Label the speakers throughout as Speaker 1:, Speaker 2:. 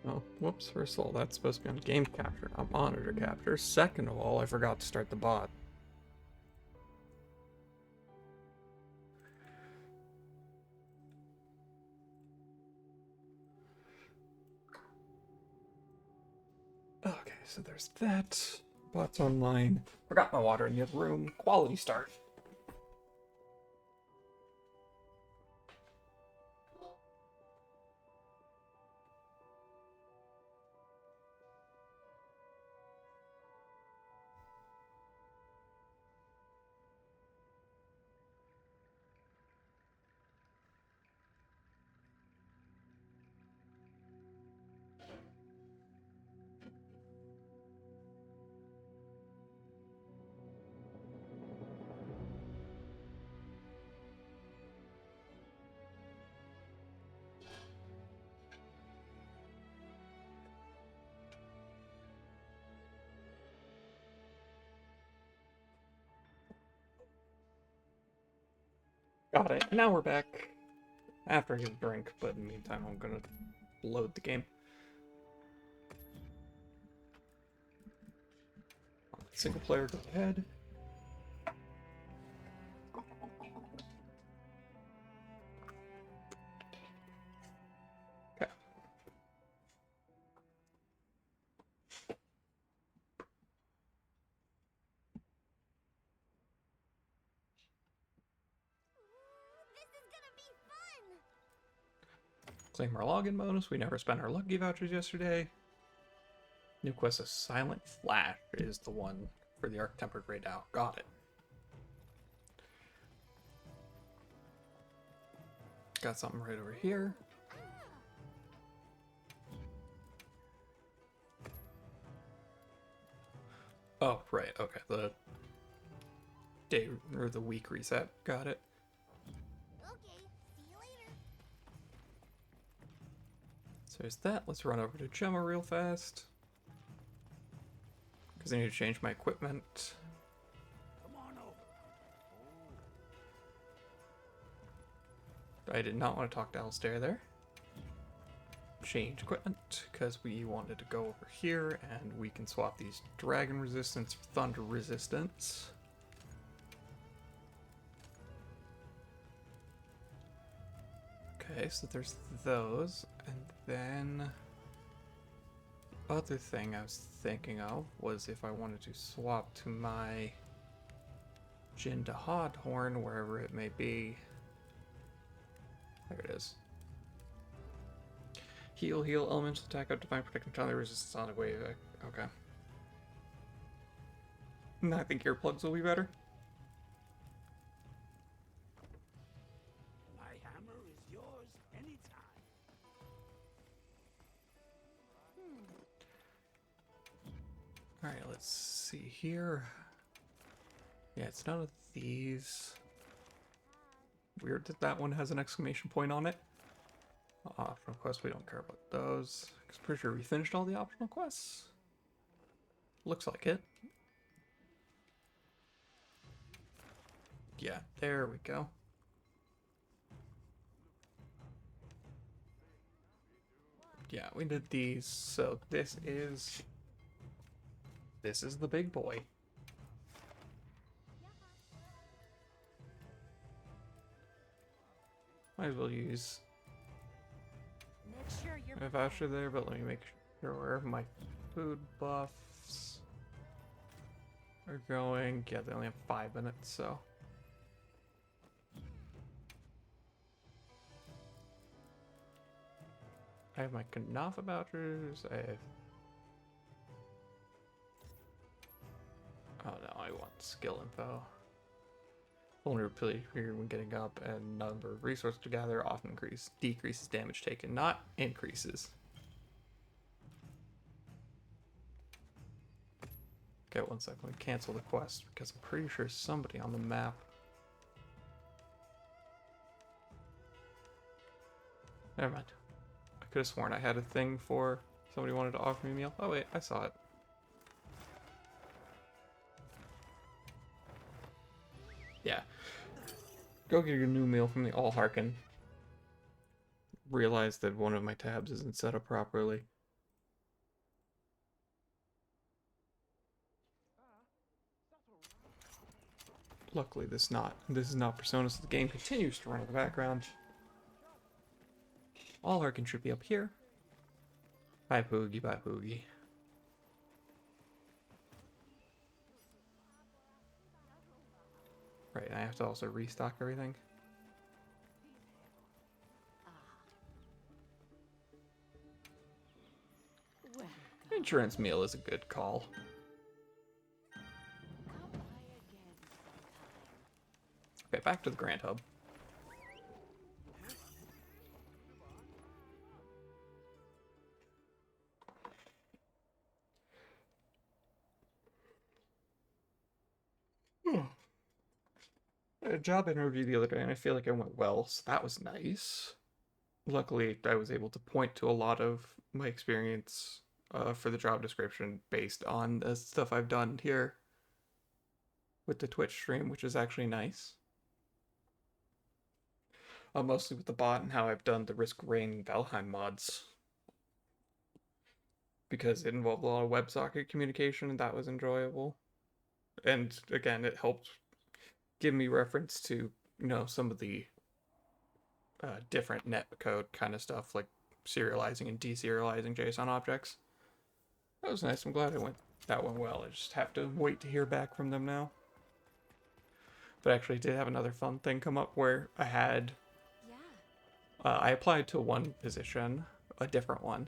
Speaker 1: Oh, whoops. First of all, that's supposed to be on game capture, not monitor capture. Second of all, I forgot to start the bot. Okay, so there's that. Bot's online. Forgot my water in the other room. Quality start. Got it. Now we're back. After I get a drink, but in the meantime, I'm gonna load the game. Single player, go ahead. Okay. Claim our login bonus. We never spent our lucky vouchers yesterday. New quest of Silent Flash is the one for the Arc Tempered Ray Dow. Got it. Got something right over here. Oh, right. Okay. The day or the week reset. Got it.
Speaker 2: Okay, see you later.
Speaker 1: So there's that. Let's run over to Gemma real fast. Because I need to change my equipment.
Speaker 3: Come on over.
Speaker 1: I did not want to talk to Alistair there. Change equipment, because we wanted to go over here, and we can swap these dragon resistance for thunder resistance. Okay, so there's those, and then other thing I was thinking of was if I wanted to swap to my Jin to Hodhorn, wherever it may be. There it is. Heal, elemental attack, up divine protection, counter resistance on the wave. Okay. I think earplugs will be better.
Speaker 3: My hammer is yours anytime.
Speaker 1: Alright, let's see here. Yeah, it's none of these. Weird that that one has an exclamation point on it. Optional quests, we don't care about those. I'm pretty sure we finished all the optional quests. Looks like it. Yeah, there we go. Yeah, we did these, so this is the big boy. Might as well use
Speaker 2: Make sure you're
Speaker 1: a voucher there, but let me make sure my food buffs are going. Yeah, they only have 5 minutes, so. I have my Kanafa vouchers, I have... Oh no, I want skill info. Vulnerability period when getting up and number of resources to gather often decreases damage taken, not increases. Okay, one second, let me cancel the quest because I'm pretty sure somebody on the map. Never mind. I could have sworn I had a thing for somebody wanted to offer me a meal. Oh wait, I saw it. Yeah. Go get your new meal from the All Harkin. Realize that one of my tabs isn't set up properly. Luckily, this is not Persona, so the game continues to run in the background. All Arkin should be up here. Bye, Poogie. Bye, Poogie. Right, I have to also restock everything. Insurance meal is a good call. Okay, back to the Grand Hub. I had a job interview the other day, and I feel like it went well, so that was nice. Luckily, I was able to point to a lot of my experience for the job description based on the stuff I've done here with the Twitch stream, which is actually nice. Mostly with the bot and how I've done the Risk Rain Valheim mods. Because it involved a lot of WebSocket communication, and that was enjoyable. And again, it helped give me reference to, you know, some of the different netcode kind of stuff, like serializing and deserializing JSON objects. That was nice. I'm glad that went well. I just have to wait to hear back from them now. But actually, I did have another fun thing come up where I had... I applied to one position, a different one,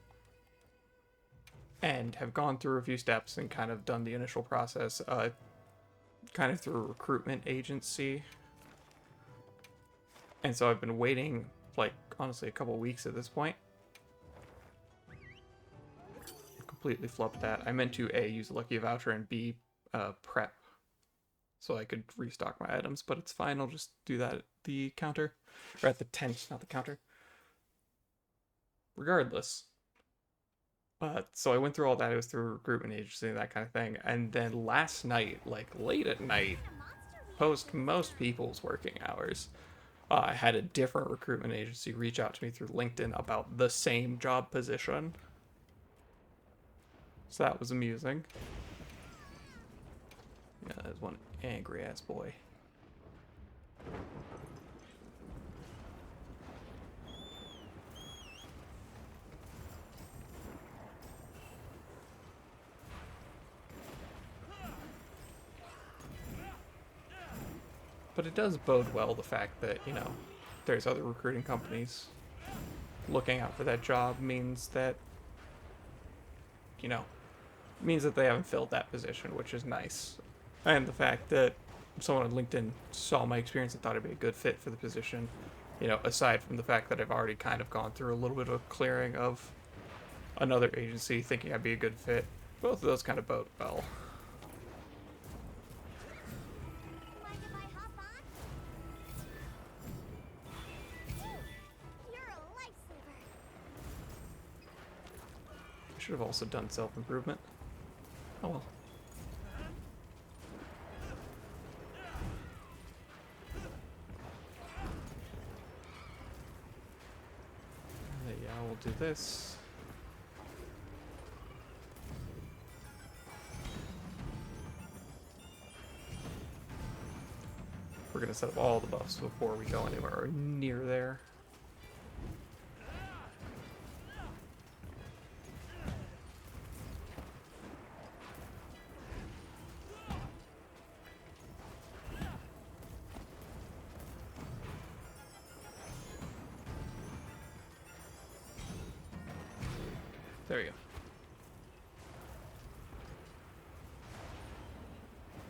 Speaker 1: and have gone through a few steps and kind of done the initial process, kind of through a recruitment agency. And so I've been waiting, like, honestly, a couple weeks at this point. Completely flubbed that. I meant to A, use a lucky voucher, and B, prep, so I could restock my items, but it's fine. I'll just do that at the counter, or at the tent, not the counter. Regardless. So I went through all that. It was through a recruitment agency and that kind of thing. And then last night, like late at night, post most people's working hours, I had a different recruitment agency reach out to me through LinkedIn about the same job position. So that was amusing. Yeah, there's one angry ass boy. But it does bode well the fact that, you know, there's other recruiting companies looking out for that job means that, you know, means that they haven't filled that position, which is nice. And the fact that someone on LinkedIn saw my experience and thought I'd be a good fit for the position, you know, aside from the fact that I've already kind of gone through a little bit of a clearing of another agency thinking I'd be a good fit, both of those kind of bode well. Should have also done self-improvement. Oh well. Yeah, we'll do this. We're gonna set up all the buffs before we go anywhere near there. There we go.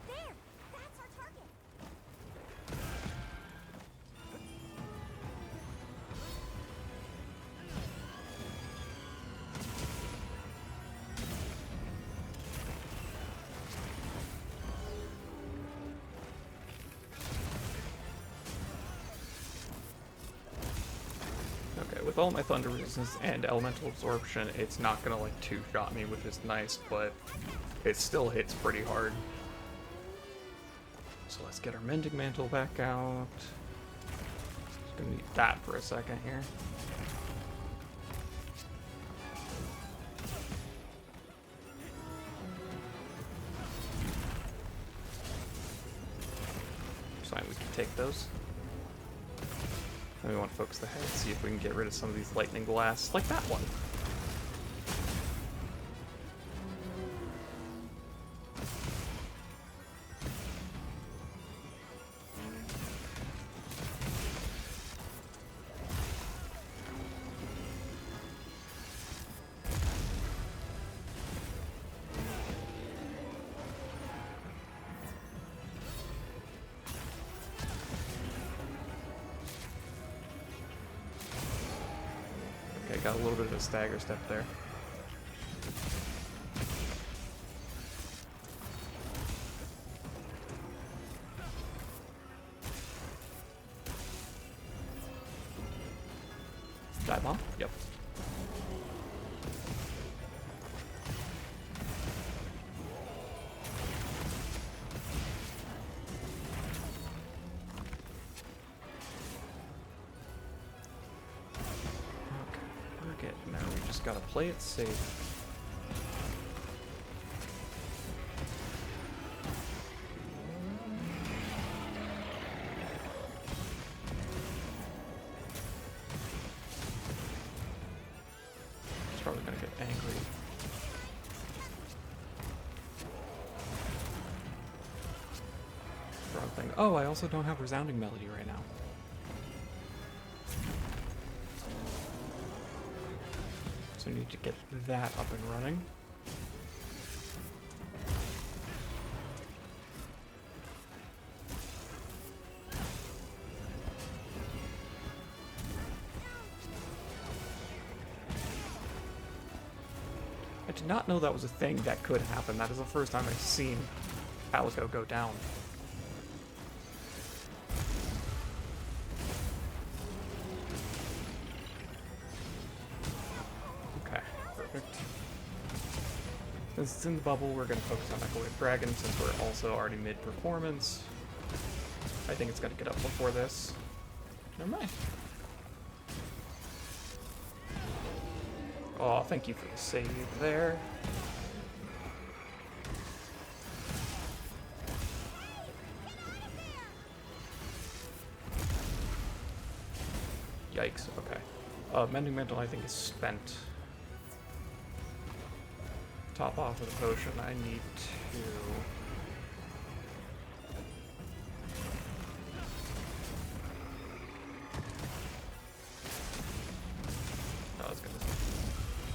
Speaker 2: There! That's our target!
Speaker 1: Okay, with all my thunder resistance and elemental absorption, it's not gonna like two-shot me, which is nice, but it still hits pretty hard. So let's get our mending mantle back out. Just gonna need that for a second here. take those. And we want to focus the head, see if we can get rid of some of these lightning blasts, like that one. Okay, got a little bit of a stagger step there. Dive bomb? Yep. Now we just gotta play it safe. He's probably gonna get angry. Wrong thing. Oh, I also don't have resounding melody right now. So we need to get that up and running. I did not know that was a thing that could happen. That is the first time I've seen Calico go down. Since it's in the bubble, we're going to focus on Echo Wave Dragon since we're also already mid-performance. I think it's going to get up before this. Never mind. Oh, thank you for the save there. Yikes, okay. Mending Mental I think is spent. Top off of the potion, I need to...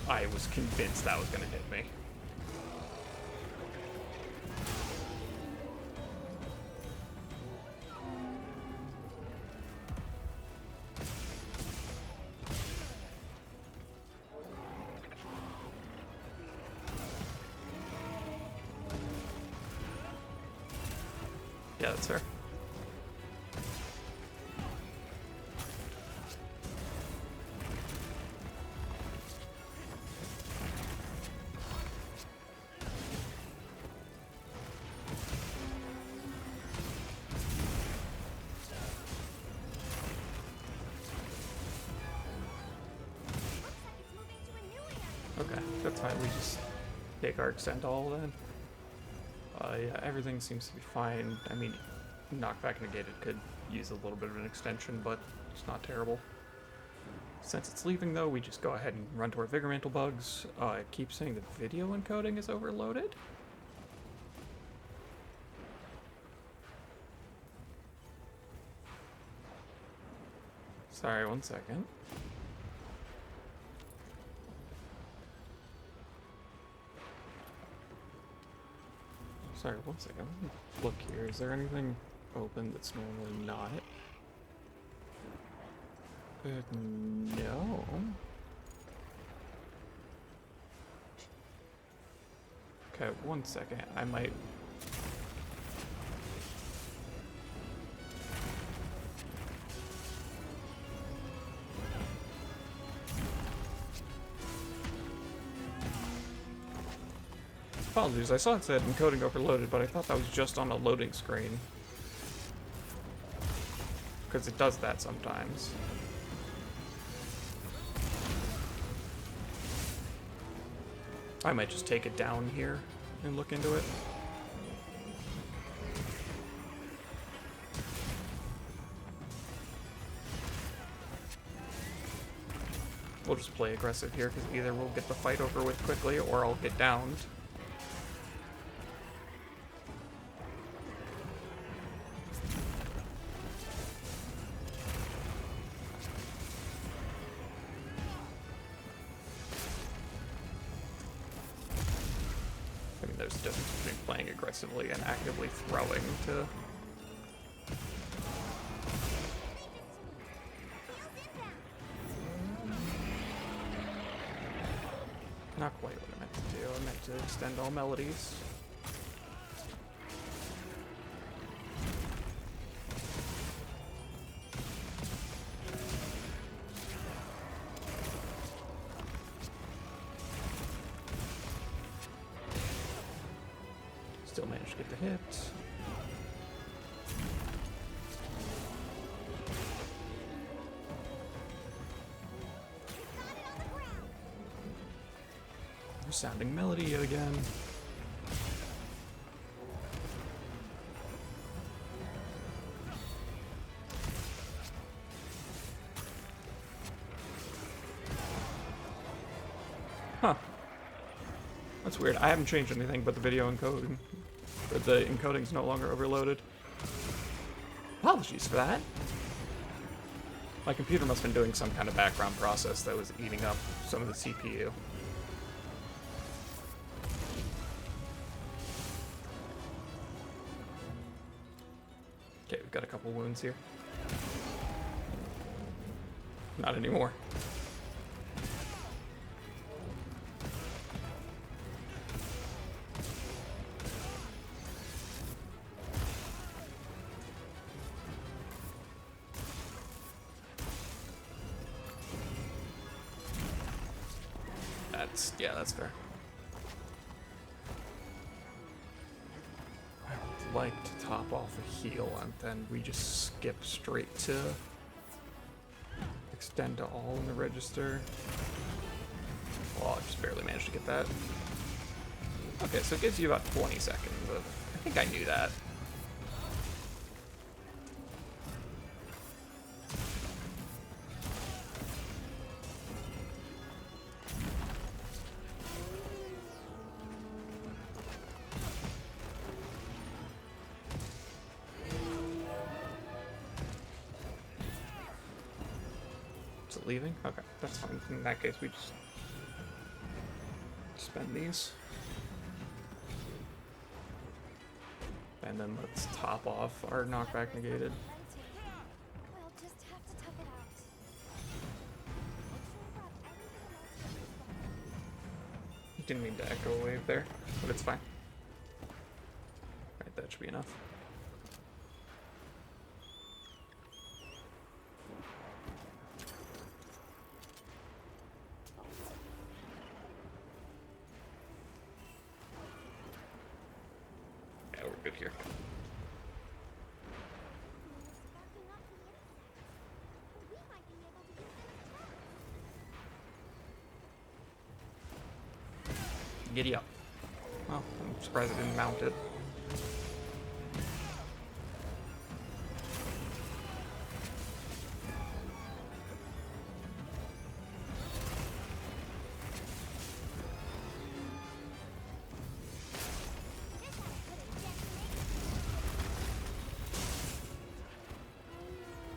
Speaker 1: I was convinced that was gonna hit me. Yeah, that's fair. Okay, that's fine. We just take our extend all then. Yeah, everything seems to be fine. I mean, knockback negated could use a little bit of an extension, but it's not terrible. Since it's leaving though, we just go ahead and run to our Vigor Mantle bugs. It keeps saying the video encoding is overloaded. Sorry, one second. Sorry, one second. Look here. Is there anything open that's normally not? No. Okay, one second. I might... Apologies, I saw it said encoding overloaded, but I thought that was just on a loading screen. Because it does that sometimes. I might just take it down here and look into it. We'll just play aggressive here, because either we'll get the fight over with quickly, or I'll get downed. I mean, there's a difference between playing aggressively and actively throwing to... Not quite what I meant to do. I meant to extend all melodies. Still managed to get the hit. Sounding melody yet again. Huh. That's weird. I haven't changed anything but the video encoding. But the encoding's no longer overloaded. Apologies for that. My computer must have been doing some kind of background process that was eating up some of the CPU. Okay, we've got a couple wounds here. Not anymore. Yeah, that's fair. I would like to top off a heal and then we just skip straight to extend to all in the register. Well, I just barely managed to get that. Okay, so it gives you about 20 seconds, but I think I knew that. Leaving? Okay, that's fine. In that case, we just spend these. And then let's top off our knockback negated.
Speaker 2: We'll just have to tough it out.
Speaker 1: Didn't mean to echo a wave there, but it's fine. Alright, that should be enough. Good here. Giddy up. Well, I'm surprised I didn't mount it.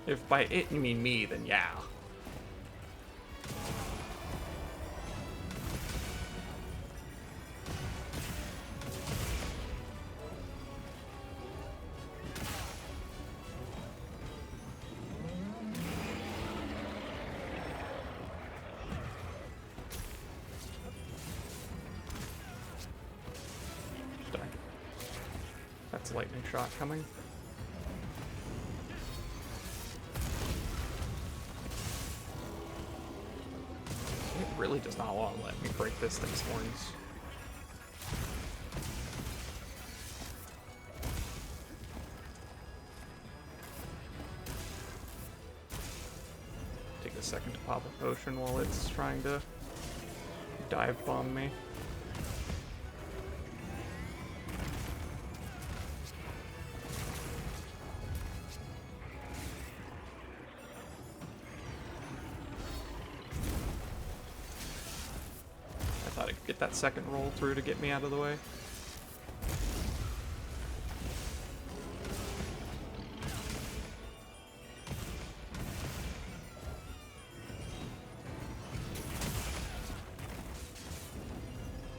Speaker 1: If by it you mean me, then yeah. Darn. That's a lightning shot coming. Really does not want to let me break this thing's horns. Take a second to pop a potion while it's trying to dive bomb me. get that second roll through to get me out of the way.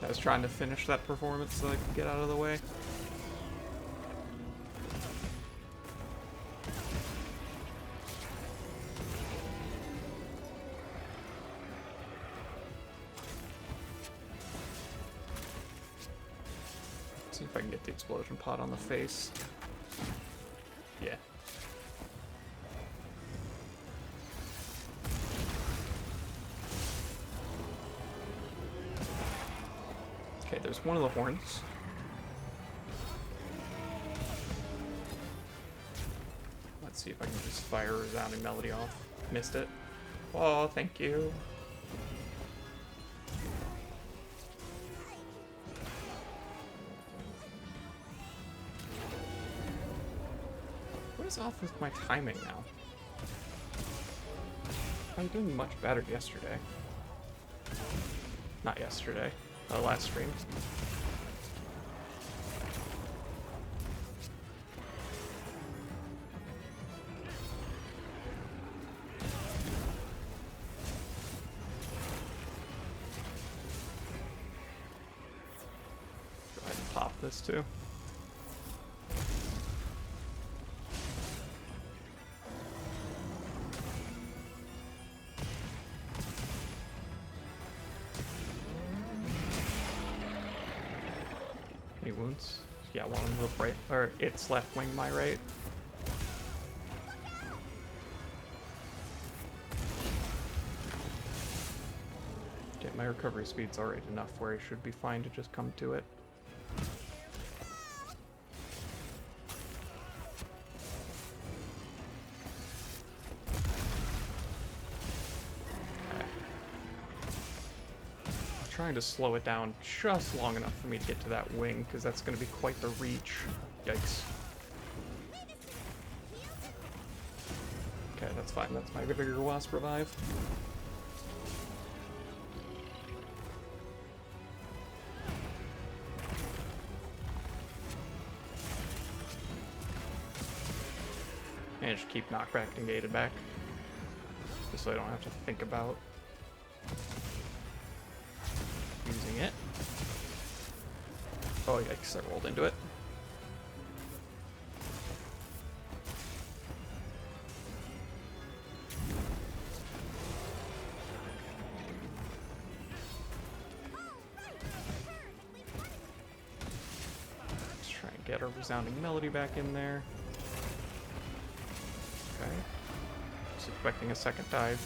Speaker 1: I was trying to finish that performance so I could get out of the way. See if I can get the explosion pod on the face. Yeah. Okay, there's one of the horns. Let's see if I can just fire a resounding melody off. Missed it. Oh, thank you. What is off with my timing now? I'm doing much better yesterday. Not yesterday. Last stream. Go ahead and pop this too. Any wounds? Yeah, one on the right, or its left wing, my right. Okay, my recovery speed's already enough where I should be fine to just come to it. Trying to slow it down just long enough for me to get to that wing, because that's going to be quite the reach. Yikes. Okay, that's fine. That's my bigger wasp revive. And just keep knockback negated back, just so I don't have to think about using it. Oh yikes, I rolled into it. Let's try and get our resounding melody back in there. Okay. Just expecting a second dive.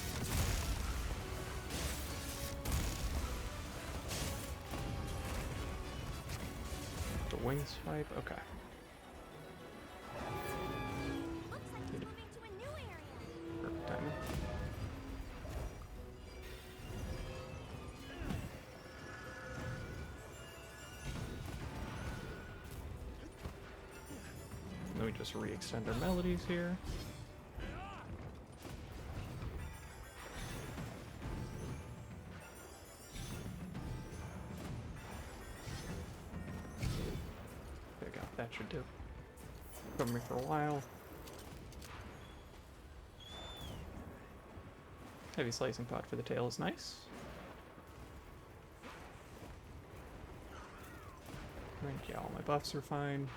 Speaker 1: Wing swipe, okay.
Speaker 2: Looks like we're moving to a new area.
Speaker 1: Perfect timing. Let me just re-extend our melodies here. That should do. Cover me for a while. Heavy slicing pod for the tail is nice. Right, yeah, all my buffs are fine.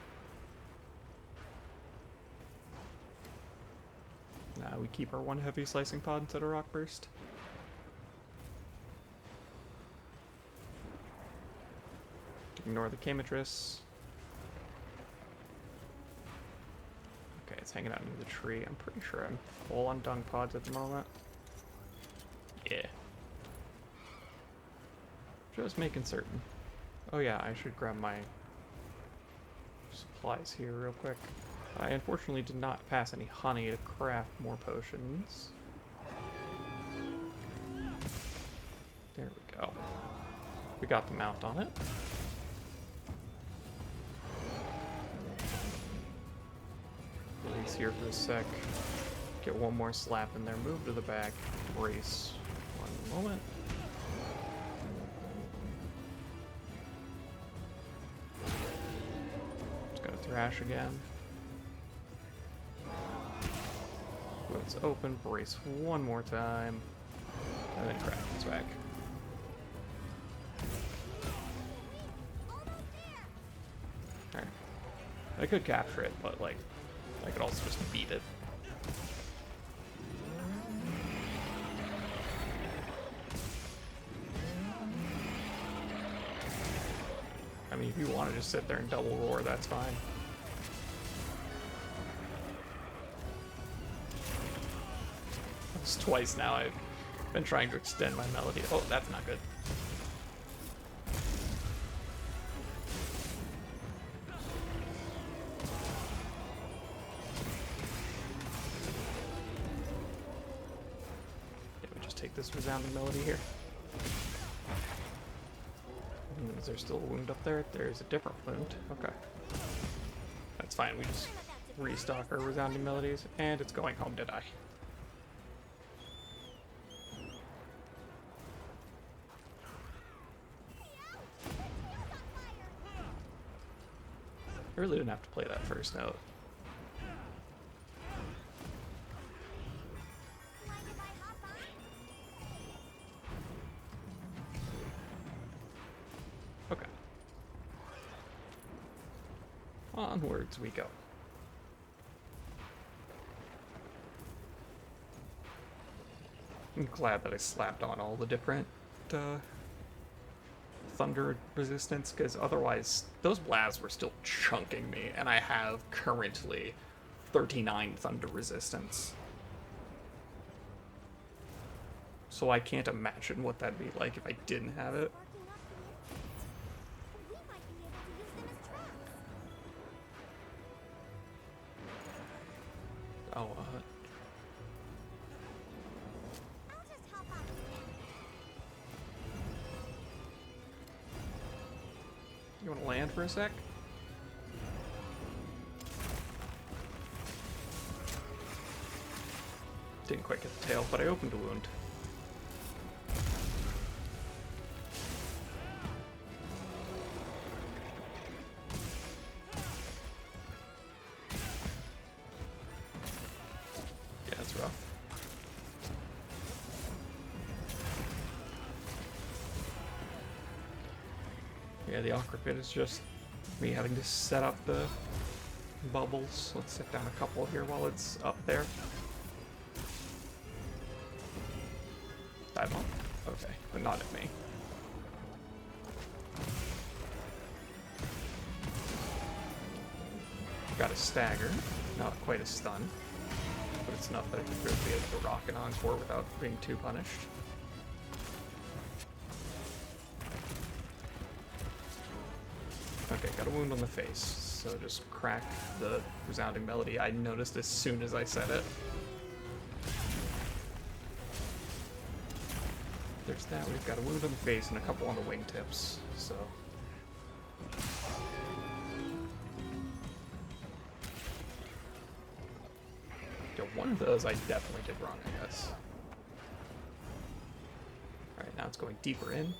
Speaker 1: Now we keep our one heavy slicing pod instead of rock burst. Ignore the Camitris. Okay, it's hanging out near the tree. I'm pretty sure I'm full on dung pods at the moment. Yeah. Just making certain. Oh yeah, I should grab my supplies here real quick. I unfortunately did not pass any honey to craft more potions. There we go. We got the mount on it. Release here for a sec. Get one more slap in there. Move to the back. Brace. One moment. crash again. Let's open, brace one more time, and then crash its back. Alright. I could capture it, but like, I could also just beat it. I mean, if you want to just sit there and double roar, that's fine. It's twice now I've been trying to extend my melody. Oh, that's not good. Yeah, we just take this resounding melody here. Is there still a wound up there? There's a different wound. Okay. That's fine. We just restock our resounding melodies, and it's going home to die. I really didn't have to play that first note.
Speaker 2: Mind if I hop on?
Speaker 1: Okay. Onwards we go. I'm glad that I slapped on all the different thunder resistance, because otherwise those blasts were still chunking me, and I have currently 39 thunder resistance. So I can't imagine what that'd be like if I didn't have it.
Speaker 2: Barking up the insects. We might be able to use them as traps.
Speaker 1: Oh,
Speaker 2: I'll just hop on.
Speaker 1: you want to land for a sec? Didn't quite get the tail, but I opened a wound. Yeah, it's rough. Yeah, the awkward bit is just me having to set up the bubbles. Let's set down a couple here while it's up there. Dive on. Okay, but not at me. Got a stagger, not quite a stun, but it's enough that I can really get the rocket on for without being too punished. Okay, got a wound on the face, so just crack the resounding melody. I noticed as soon as I said it. There's that. We've got a wound on the face and a couple on the wingtips, so. Yo, one of those I definitely did wrong, I guess. Alright, now it's going deeper in.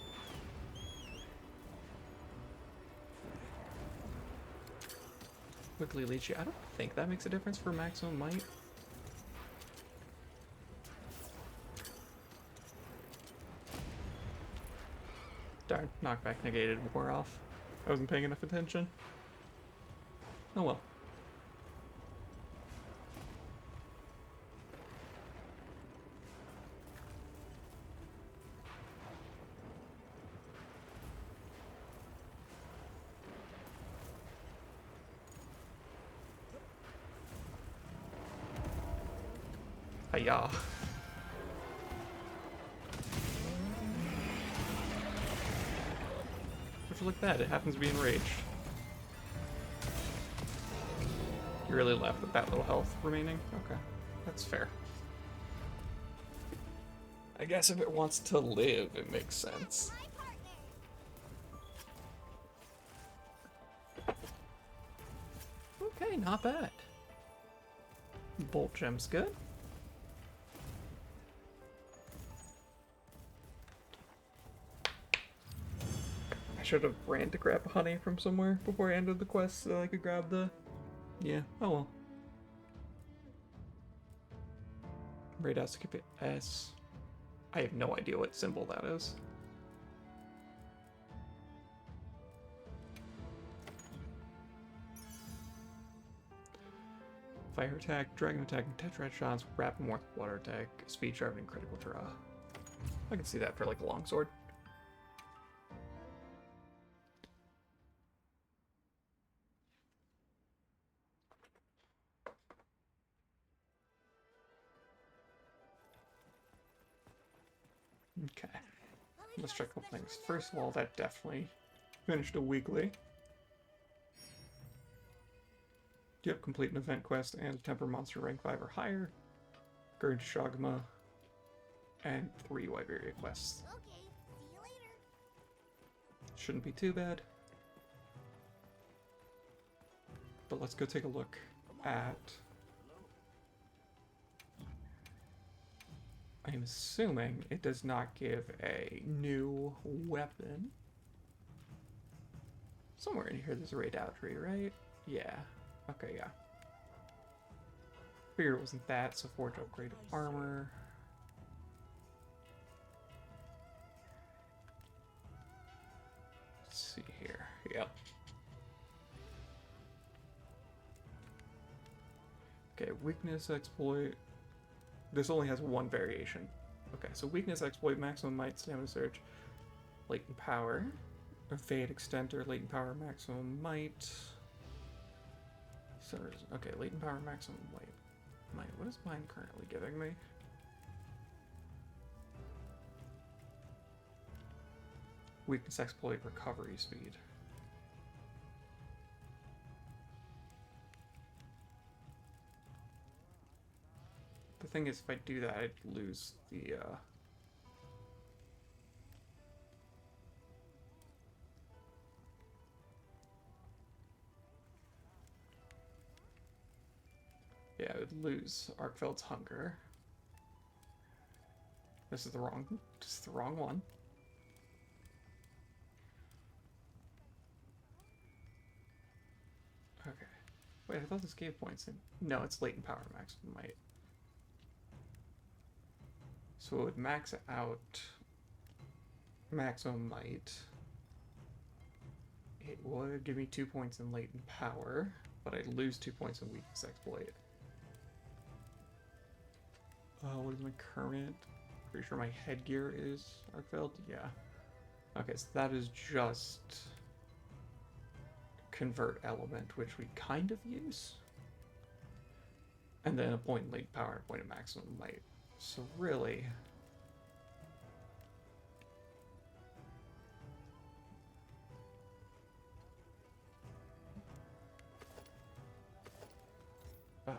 Speaker 1: Quickly leech you. I don't think that makes a difference for maximum might. Darn, knockback negated, wore off. I wasn't paying enough attention. Oh well. Hiya. Would you look at that? It happens to be enraged. You really left with that little health remaining? Okay, that's fair. I guess if it wants to live, it makes sense.
Speaker 2: My partner.
Speaker 1: Okay, not bad. Bolt gem's good. I should have ran to grab honey from somewhere before I ended the quest so I could grab the Yeah, oh well. Radar skip S. I have no idea what symbol that is. Fire attack, dragon attack, and tetrad shots, rapid morph, water attack, speed sharpening, critical draw. I can see that for like a longsword. Okay, let's check a couple things. First of all, that definitely finished a weekly. Do you have complete an event quest and temper monster rank 5 or higher? Gurge Shagma, and 3 Wyberia quests.
Speaker 2: Okay, see you later.
Speaker 1: Shouldn't be too bad. But let's go take a look at... I'm assuming it does not give a new weapon. Somewhere in here there's a radar tree, right? Yeah. Okay, yeah. Figured it wasn't that, so forge upgrade armor. Let's see here. Yep. Okay, weakness exploit. This only has one variation. Okay, so weakness exploit, maximum might, stamina surge, latent power, evade extender, latent power, maximum might. Okay, latent power, maximum might. What is mine currently giving me? Weakness exploit, recovery speed. The thing is, if I do that, I'd lose the, yeah, I would lose Arkfeld's Hunger. This is the wrong one. Okay. Wait, I thought this gave points in. No, it's latent power maximum might. So it would max out maximum might. It would give me 2 points in latent power, but I'd lose 2 points in weakness exploit. What is my current? Pretty sure my headgear is Arkfeld. Yeah. Okay, so that is just convert element, which we kind of use. And then a point in latent power and a point of maximum might. So really...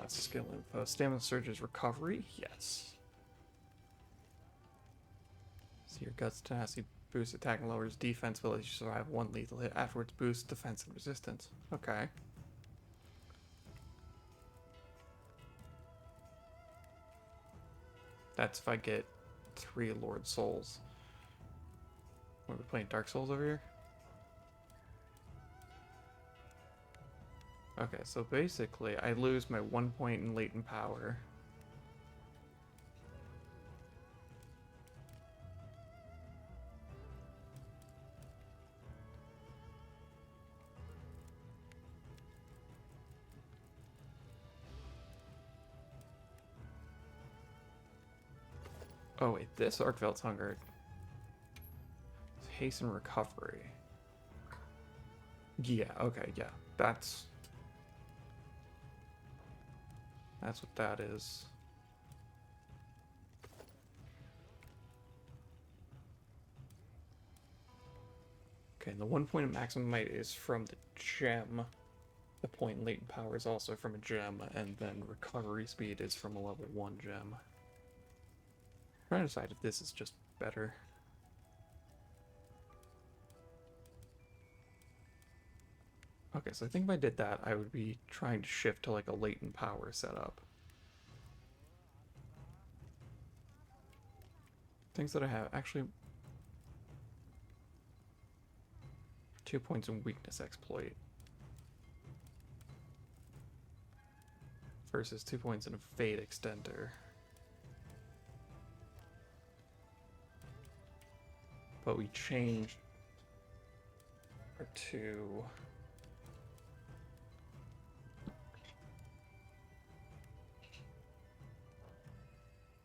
Speaker 1: skill info. Stamina surges recovery? Yes. So your guts tenacity boosts attack and lowers defense, but lets you survive 1 lethal hit. Afterwards boosts defense and resistance. Okay. That's if I get 3 Lord Souls. What, are we playing Dark Souls over here? Okay, so basically I lose my 1 point in latent power. Oh wait, this Arkfeld's Hunger. Hasten recovery. Yeah, okay, yeah. That's what that is. Okay, and the 1 point of maximum might is from the gem. The point in latent power is also from a gem, and then recovery speed is from a level 1 gem. I'm trying to decide if this is just better. Okay, so I think if I did that, I would be trying to shift to like a latent power setup. Things that I have, actually, 2 points in weakness exploit. versus 2 points in a fade extender. But we changed our two.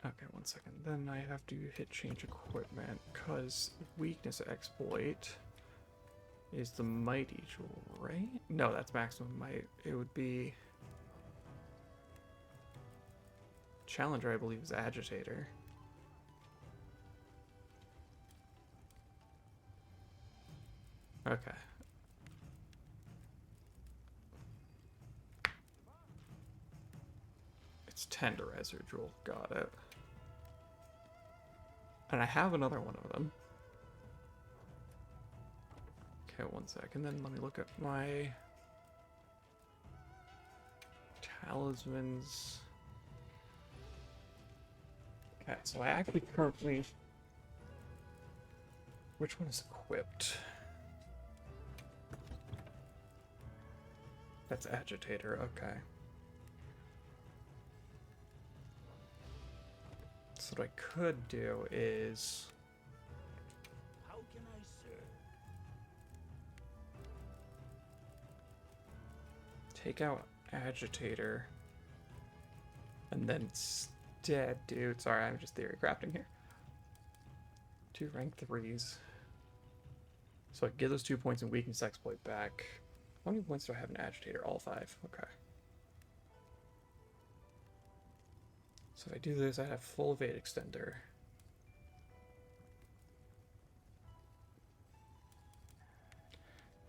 Speaker 1: Okay, 1 second. Then I have to hit change equipment because weakness exploit is the mighty jewel, right? No, that's maximum might. It would be challenger, I believe, is agitator. Okay. It's tenderizer jewel. Got it. And I have another one of them. Okay, 1 second. Then let me look at my talismans. Okay, so I actually currently... Which one is equipped? That's agitator, okay. So what I could do is...
Speaker 3: How can I serve?
Speaker 1: take out agitator. And then instead, dude, sorry, I'm just theory crafting here. 2 rank 3s. So I get those 2 points in weakness exploit back. How many points do I have in agitator? All 5. Okay. So if I do this, I have full evade extender.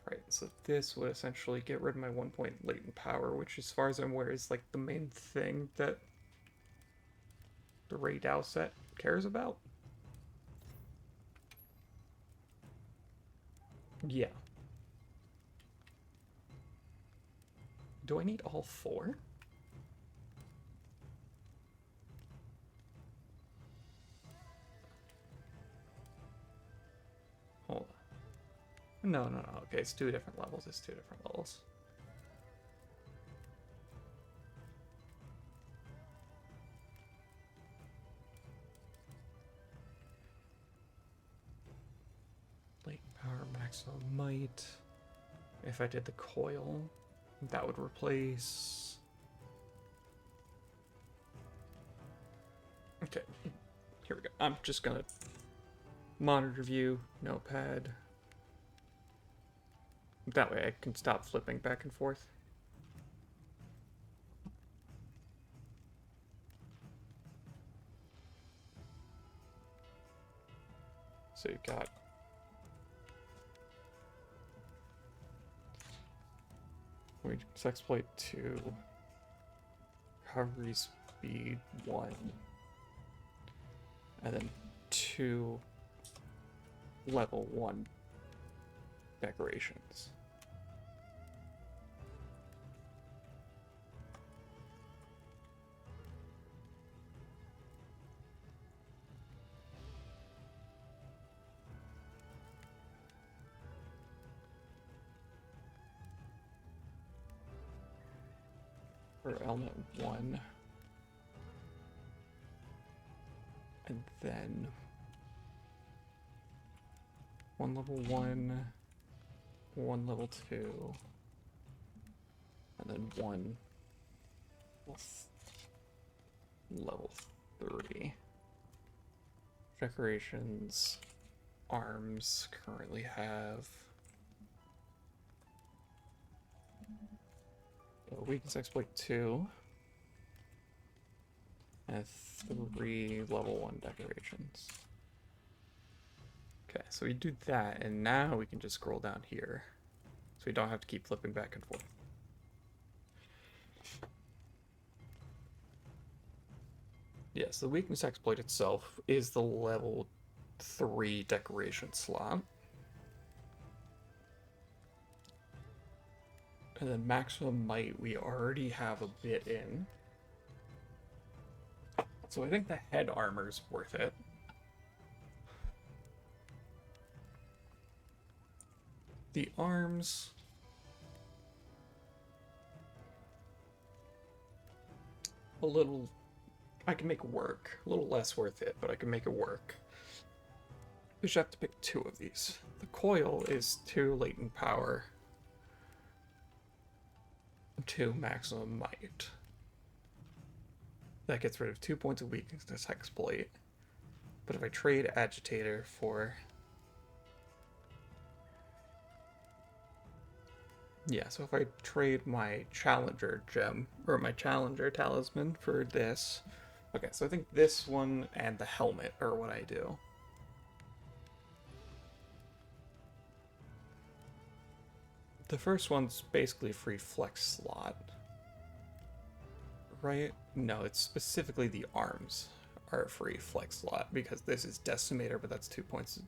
Speaker 1: Right, so this would essentially get rid of my 1 point latent power, which as far as I'm aware is like the main thing that the Ray Dow set cares about. Yeah. Do I need all 4? Hold on. No. Okay, it's 2 different levels. It's 2 different levels. Latent power, maximum might. If I did the coil, that would replace... Okay, here we go. I'm just gonna monitor view, notepad. That way I can stop flipping back and forth. So you've got exploit 2, recovery speed 1, and then 2 level 1 decorations. For element 1. And then 1 level 1, 1 level 2, and then 1 level 3. Decorations, arms currently have weakness exploit 2 and 3 level 1 decorations. Okay, so we do that, and now we can just scroll down here. So we don't have to keep flipping back and forth. Yes, the weakness exploit itself is the level 3 decoration slot. And then maximum might we already have a bit in. So I think the head armor's worth it. The arms... a little... I can make it work. A little less worth it, but I can make it work. We should have to pick 2 of these. The coil is 2 latent power. 2 maximum might. That gets rid of 2 points of weakness to exploit. But if I trade agitator for... Yeah, so if I trade my challenger gem, or my challenger talisman for this... Okay, so I think this one and the helmet are what I do. The first one's basically a free flex slot. Right? No, it's specifically the arms are a free flex slot, because this is Decimator, but that's 2 points.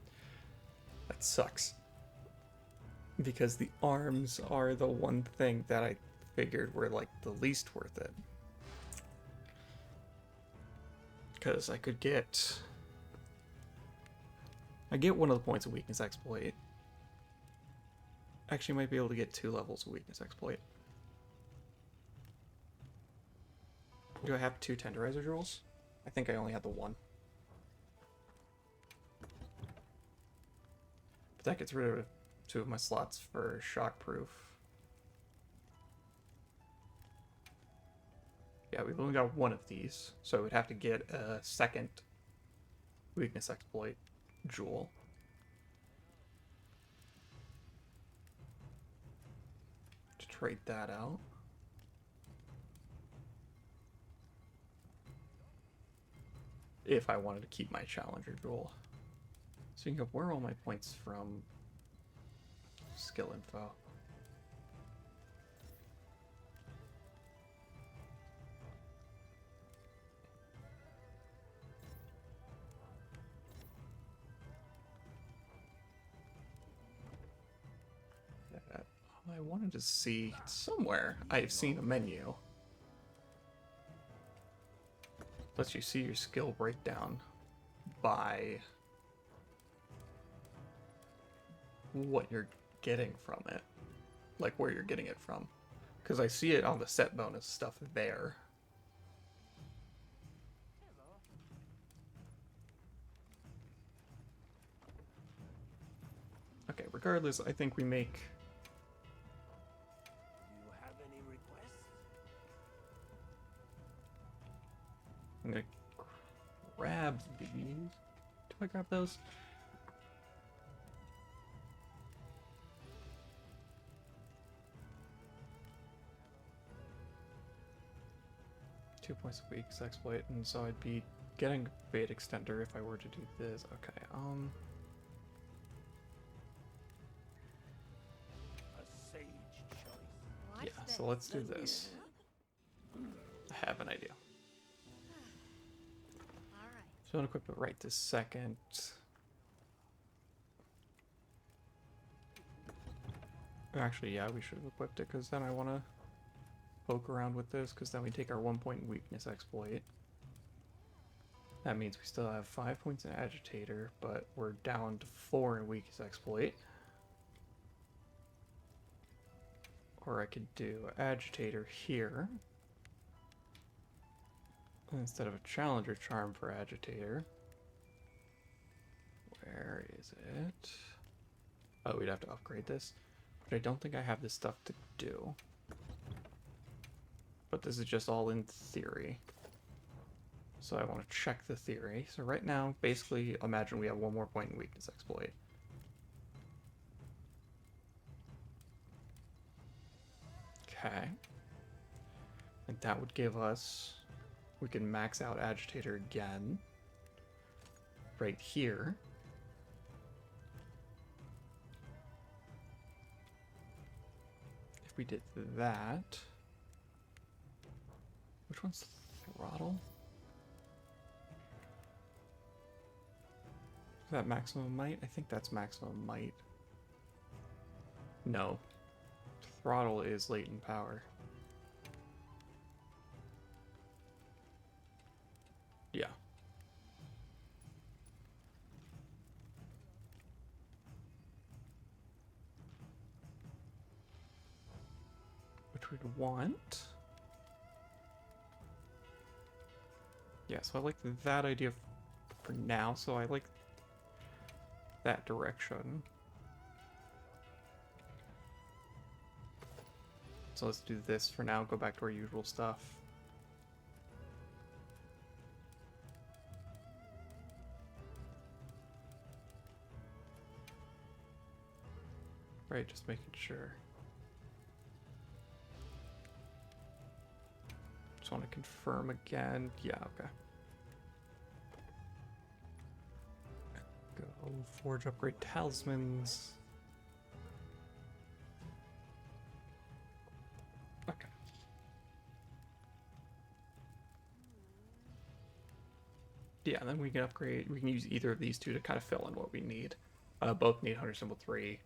Speaker 1: That sucks. Because the arms are the one thing that I figured were like the least worth it. Because I could get... I get 1 of the points of weakness exploit. Actually might be able to get 2 levels of weakness exploit. Do I have 2 tenderizer jewels? I think I only had the 1. But that gets rid of 2 of my slots for shockproof. Yeah, we've only got 1 of these, so we'd have to get a second weakness exploit jewel. To trade that out. If I wanted to keep my challenger jewel. Speaking of, where are all my points from? Skill info. I wanted to see somewhere. I've seen a menu. Lets you see your skill breakdown by what you're getting from it. Like where you're getting it from. Because I see it on the set bonus stuff there. Okay, regardless, I think we make...
Speaker 3: Do you have any requests?
Speaker 1: I'm gonna grab these. Do I grab those? Two points a week exploit, and so I'd be getting Fate Extender if I were to do this. Okay,
Speaker 3: A sage choice.
Speaker 2: What's
Speaker 1: yeah, so let's do
Speaker 3: Let me
Speaker 1: this.
Speaker 3: look.
Speaker 1: I have an idea.
Speaker 2: Alright.
Speaker 1: So I'm gonna equip it right this second. Actually, yeah, we should have equipped it, because then I want to poke around with this, because then we take our 1 point weakness exploit. That means we still have 5 points in agitator, but we're down to 4 in weakness exploit. Or I could do agitator here instead of a challenger charm for agitator. Where is it? Oh, we'd have to upgrade this, but I don't think I have this stuff to do. But this is just all in theory. So I want to check the theory. So right now, basically, imagine we have 1 more point in weakness exploit. Okay. And that would give us... We can max out agitator again. Right here. If we did that... Which one's throttle? Is that maximum might? I think that's maximum might. No. Throttle is latent power. Yeah. Which we'd want... Yeah, so I like that idea for now, so I like that direction. So let's do this for now, go back to our usual stuff. Right, just making sure. Just want to confirm again. Yeah, okay. Go forge upgrade talismans. Okay. Yeah, then we can upgrade. We can use either of these two to kind of fill in what we need. Both need Hunter Symbol 3.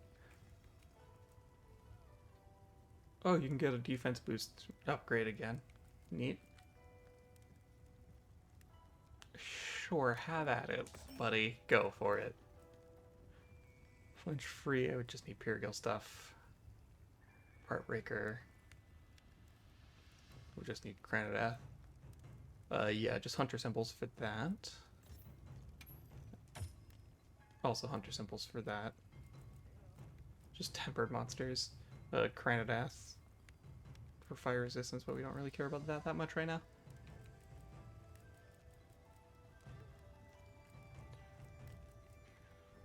Speaker 1: Oh, you can get a defense boost upgrade again. Neat. Sure, have at it, buddy. Go for it. Flinch free, I would just need Pure Gil stuff. Heartbreaker. We just need Granite. Yeah, just Hunter Symbols for that. Also Hunter Symbols for that. Just Tempered Monsters. Granadath for fire resistance, but we don't really care about that much right now.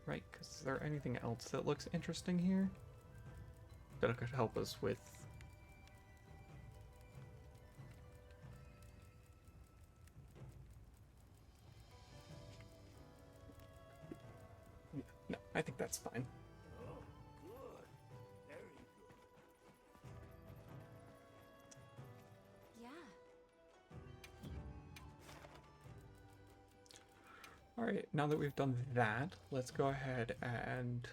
Speaker 1: Right, because is there anything else that looks interesting here that could help us with? No, I think that's fine.
Speaker 3: Oh, good. Very good.
Speaker 2: Yeah.
Speaker 1: Alright, now that we've done that, let's go ahead and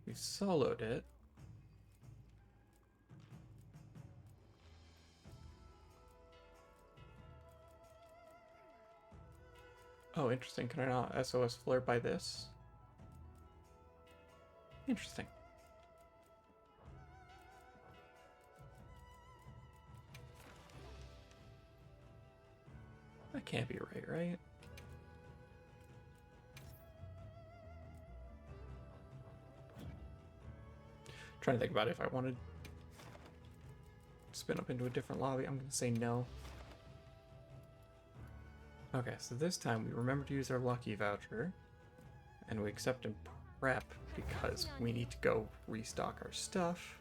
Speaker 1: we've soloed it. Oh, interesting. Can I not SOS flare by this? Interesting. That can't be right? Trying to think about if I wanted to spin up into a different lobby. I'm going to say no. Okay, so this time we remember to use our lucky voucher, and we accept and prep because we need to go restock our stuff.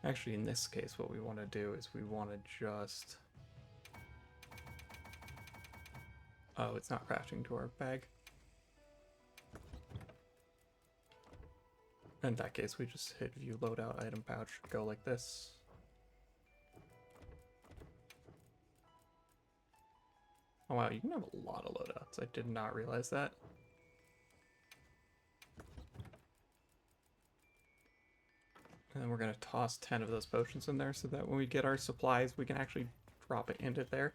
Speaker 1: Actually, in this case, what we want to do is we want to just... Oh, it's not crafting to our bag. In that case, we just hit view loadout item pouch, go like this. Oh wow, you can have a lot of loadouts. I did not realize that. And then we're going to toss 10 of those potions in there so that when we get our supplies, we can actually drop it into there.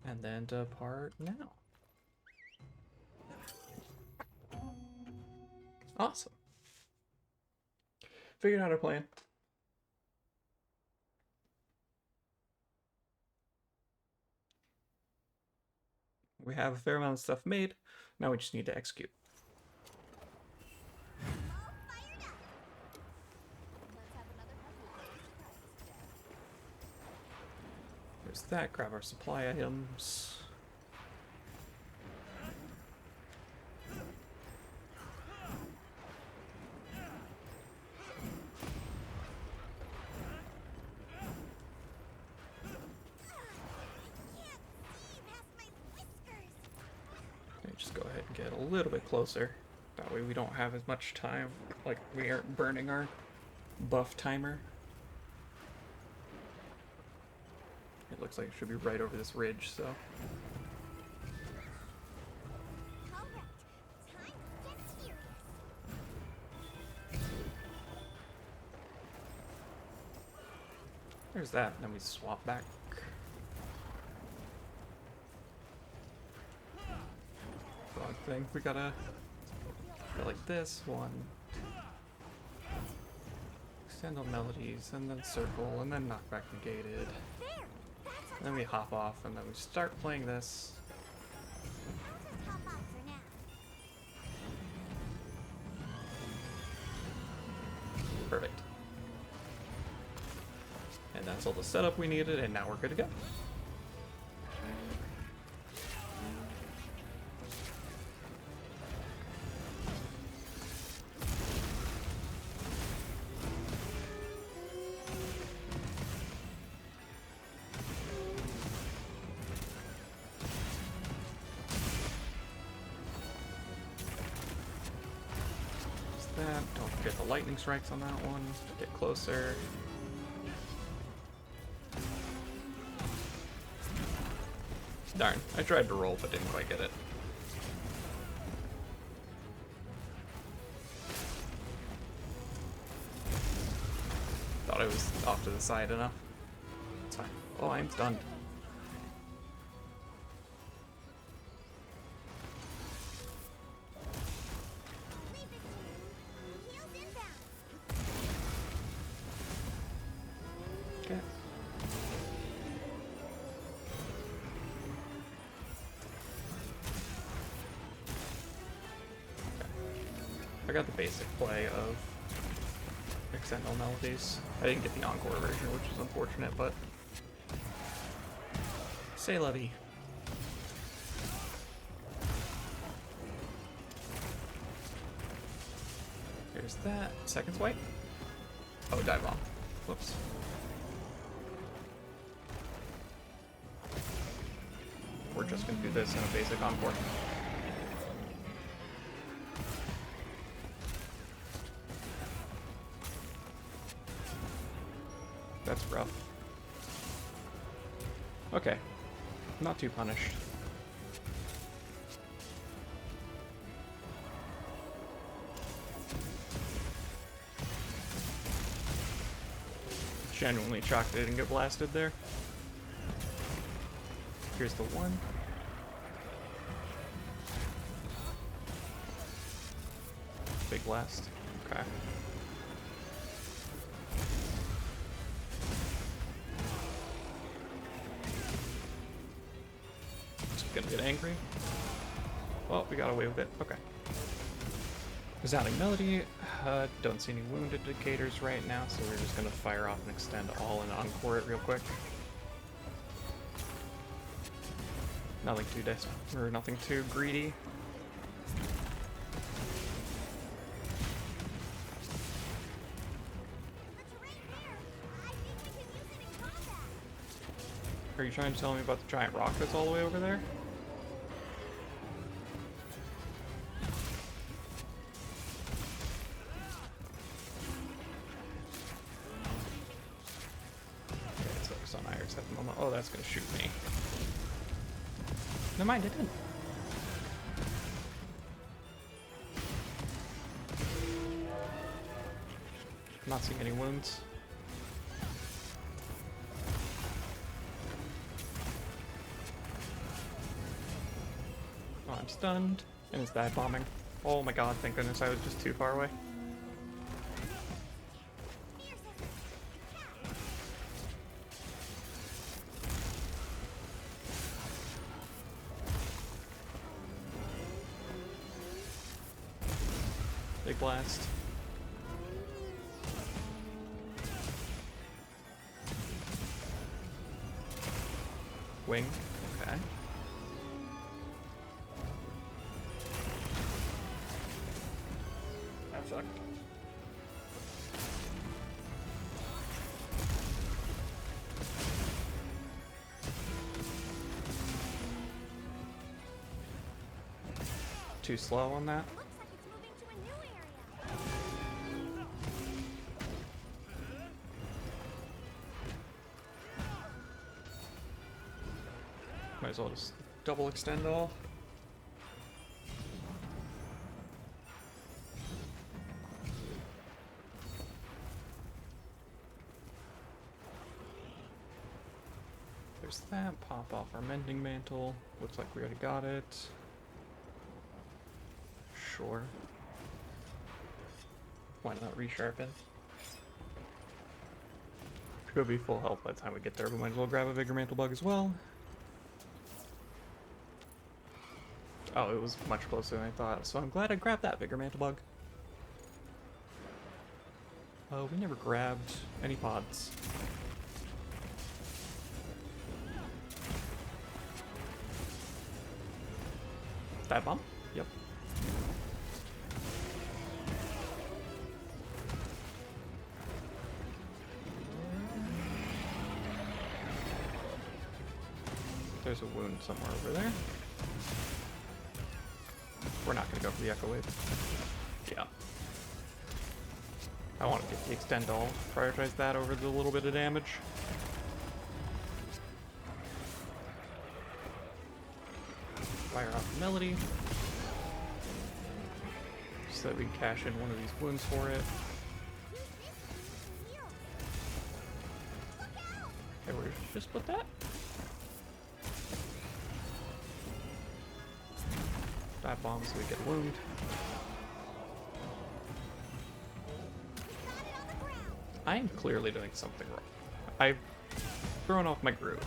Speaker 1: And then depart now. Awesome. Figured out our plan. We have a fair amount of stuff made. Now we just need to execute.
Speaker 2: All fired up. Let's have another puzzle today.
Speaker 1: There's that. Grab our supply items. Okay, just go ahead and get a little bit closer. That way we don't have as much time, like we aren't burning our buff timer. It looks like it should be right over this ridge, so.
Speaker 2: All right, time to get serious.
Speaker 1: There's that, and then we swap back. Wrong thing. We gotta go like this. 1, Extend melodies, and then circle, and then knockback negated.
Speaker 2: There! That's our
Speaker 1: And then we hop off, and then we start playing this.
Speaker 2: I'll just hop off for now.
Speaker 1: Perfect. And that's all the setup we needed, and now we're good to go. That. Don't forget the lightning strikes on that one. Get closer. Darn, I tried to roll but didn't quite get it. Thought I was off to the side enough. It's fine. Oh, I'm stunned.
Speaker 2: Leave it to me. Heels inbound.
Speaker 1: Okay. I got the basic play of Extendal Melodies. I didn't get the Encore version, which is unfortunate, but... Say Levy. There's that. Second swipe? Oh, dive bomb. Whoops. We're just gonna do this in a basic Encore. That's rough. Okay. Not too punished. Genuinely shocked I didn't get blasted there. Here's the one. Big blast. Okay. Gonna get angry. Well, we got away with it. Okay. Resounding Melody. Don't see any wound indicators right now, so we're just gonna fire off and extend all and encore it real quick. Nothing too or nothing too greedy.
Speaker 2: It's right there. I think we can use it in combat.
Speaker 1: Are you trying to tell me about the giant rock that's all the way over there? Okay, let's focus on Iris at the moment. Oh, that's gonna shoot me. Never mind, it didn't. I'm not seeing any wounds. Oh, I'm stunned. And it's dive bombing. Oh my god, thank goodness I was just too far away. Big blast. Wing. Okay. That sucked. Too slow on that.
Speaker 2: Looks like it's moving to a new area.
Speaker 1: Might as well just double extend all. There's that. Pop off our mending mantle. Looks like we already got it. Sure. Why not resharpen? Should be full health by the time we get there. We might as well grab a Vigor Mantle Bug as well. Oh, it was much closer than I thought, so I'm glad I grabbed that Vigor Mantle Bug. Oh, we never grabbed any pods. Dive bomb? Yep. There's a wound somewhere over there. We're not gonna go for the Echo Wave. Yeah. I want to get the Extend All. Prioritize that over the little bit of damage. Fire off the Melody. So that we can cash in one of these wounds for it. Okay, where'd you just put that? Dive bomb so we get a wound. I am clearly doing something wrong. I've thrown off my groove.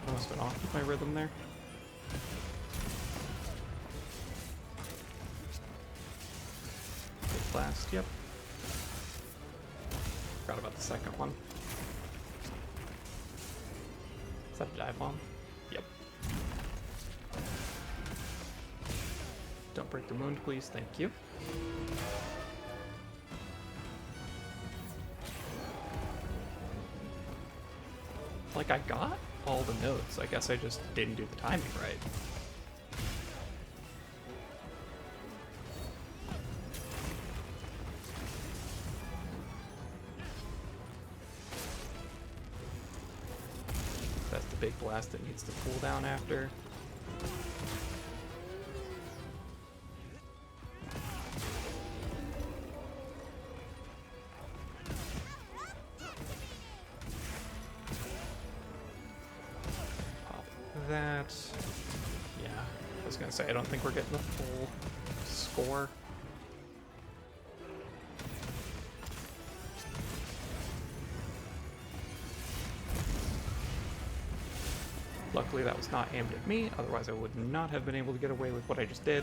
Speaker 1: Almost went off with my rhythm there. Good blast, yep. Forgot about the second one. Is that a dive bomb? Yep. Don't break the wound, please. Thank you. Like, I got all the notes. I guess I just didn't do the timing right. That's the big blast that needs to cool down after. That, yeah, I was gonna say, I don't think we're getting the full score. Luckily that was not aimed at me, otherwise I would not have been able to get away with what I just did.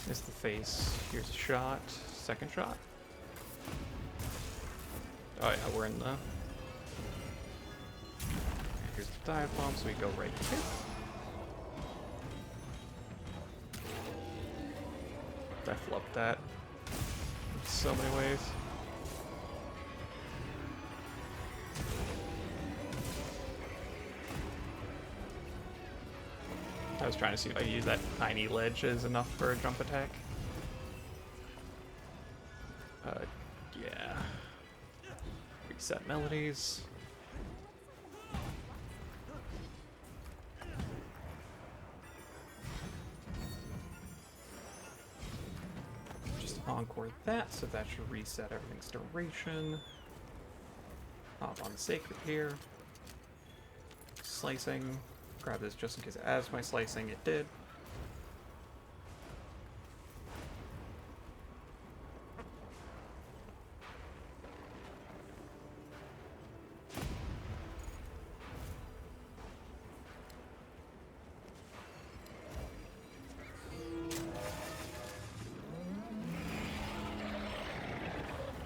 Speaker 1: Missed the face. Here's a shot. Second shot. Oh yeah, we're in the... Here's the dive bomb, so we go right here. I flubbed that in so many ways. I was trying to see if I could use that tiny ledge as enough for a jump attack. Yeah. Reset melodies. Just encore that, so that should reset everything's duration. Hop on sacred here. Slicing. Grab this just in case as my slicing it did.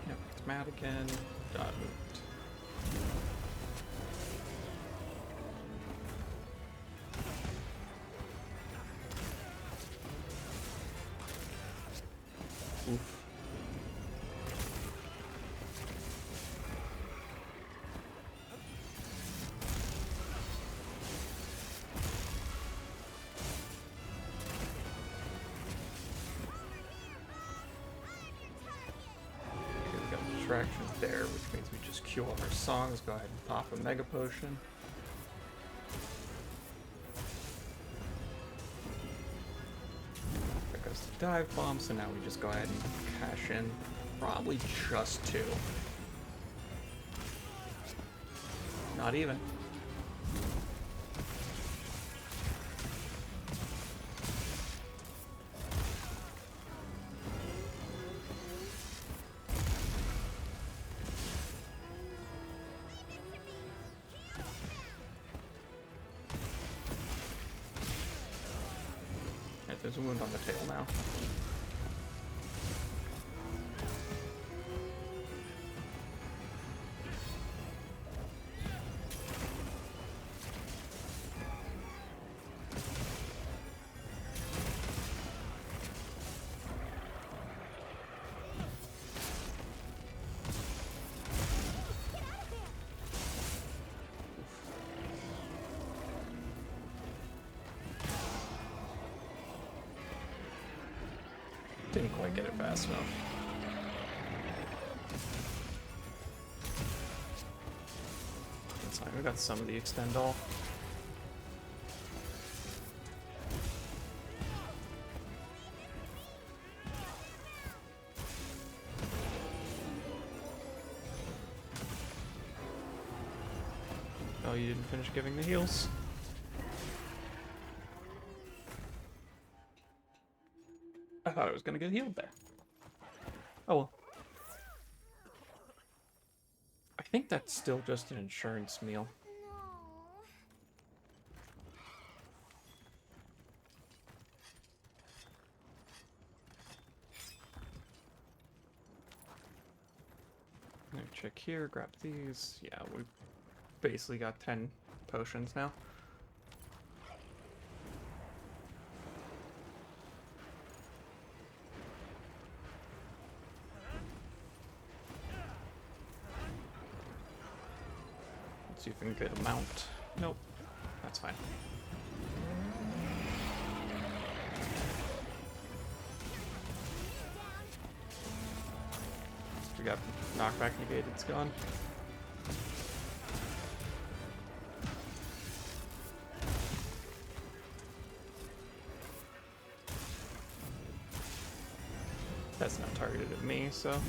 Speaker 1: Yep, it's mad again. Dot moved. Oof. interactions there, which means we just queue all our songs, go ahead and pop a Mega Potion. There goes the dive bomb, so now we just go ahead and cash in probably just 2. Not even. There's a wound on the tail now. Didn't quite get it fast enough. That's fine, we got some of the extend all. Oh, you didn't finish giving the heals? I thought I was gonna get healed there. Oh well. I think that's still just an insurance meal. Let me check here, grab these. Yeah, we basically got 10 potions now. Let's see if we can get a mount. Nope, that's fine. We got knockback negated, it's gone. That's not targeted at me, so.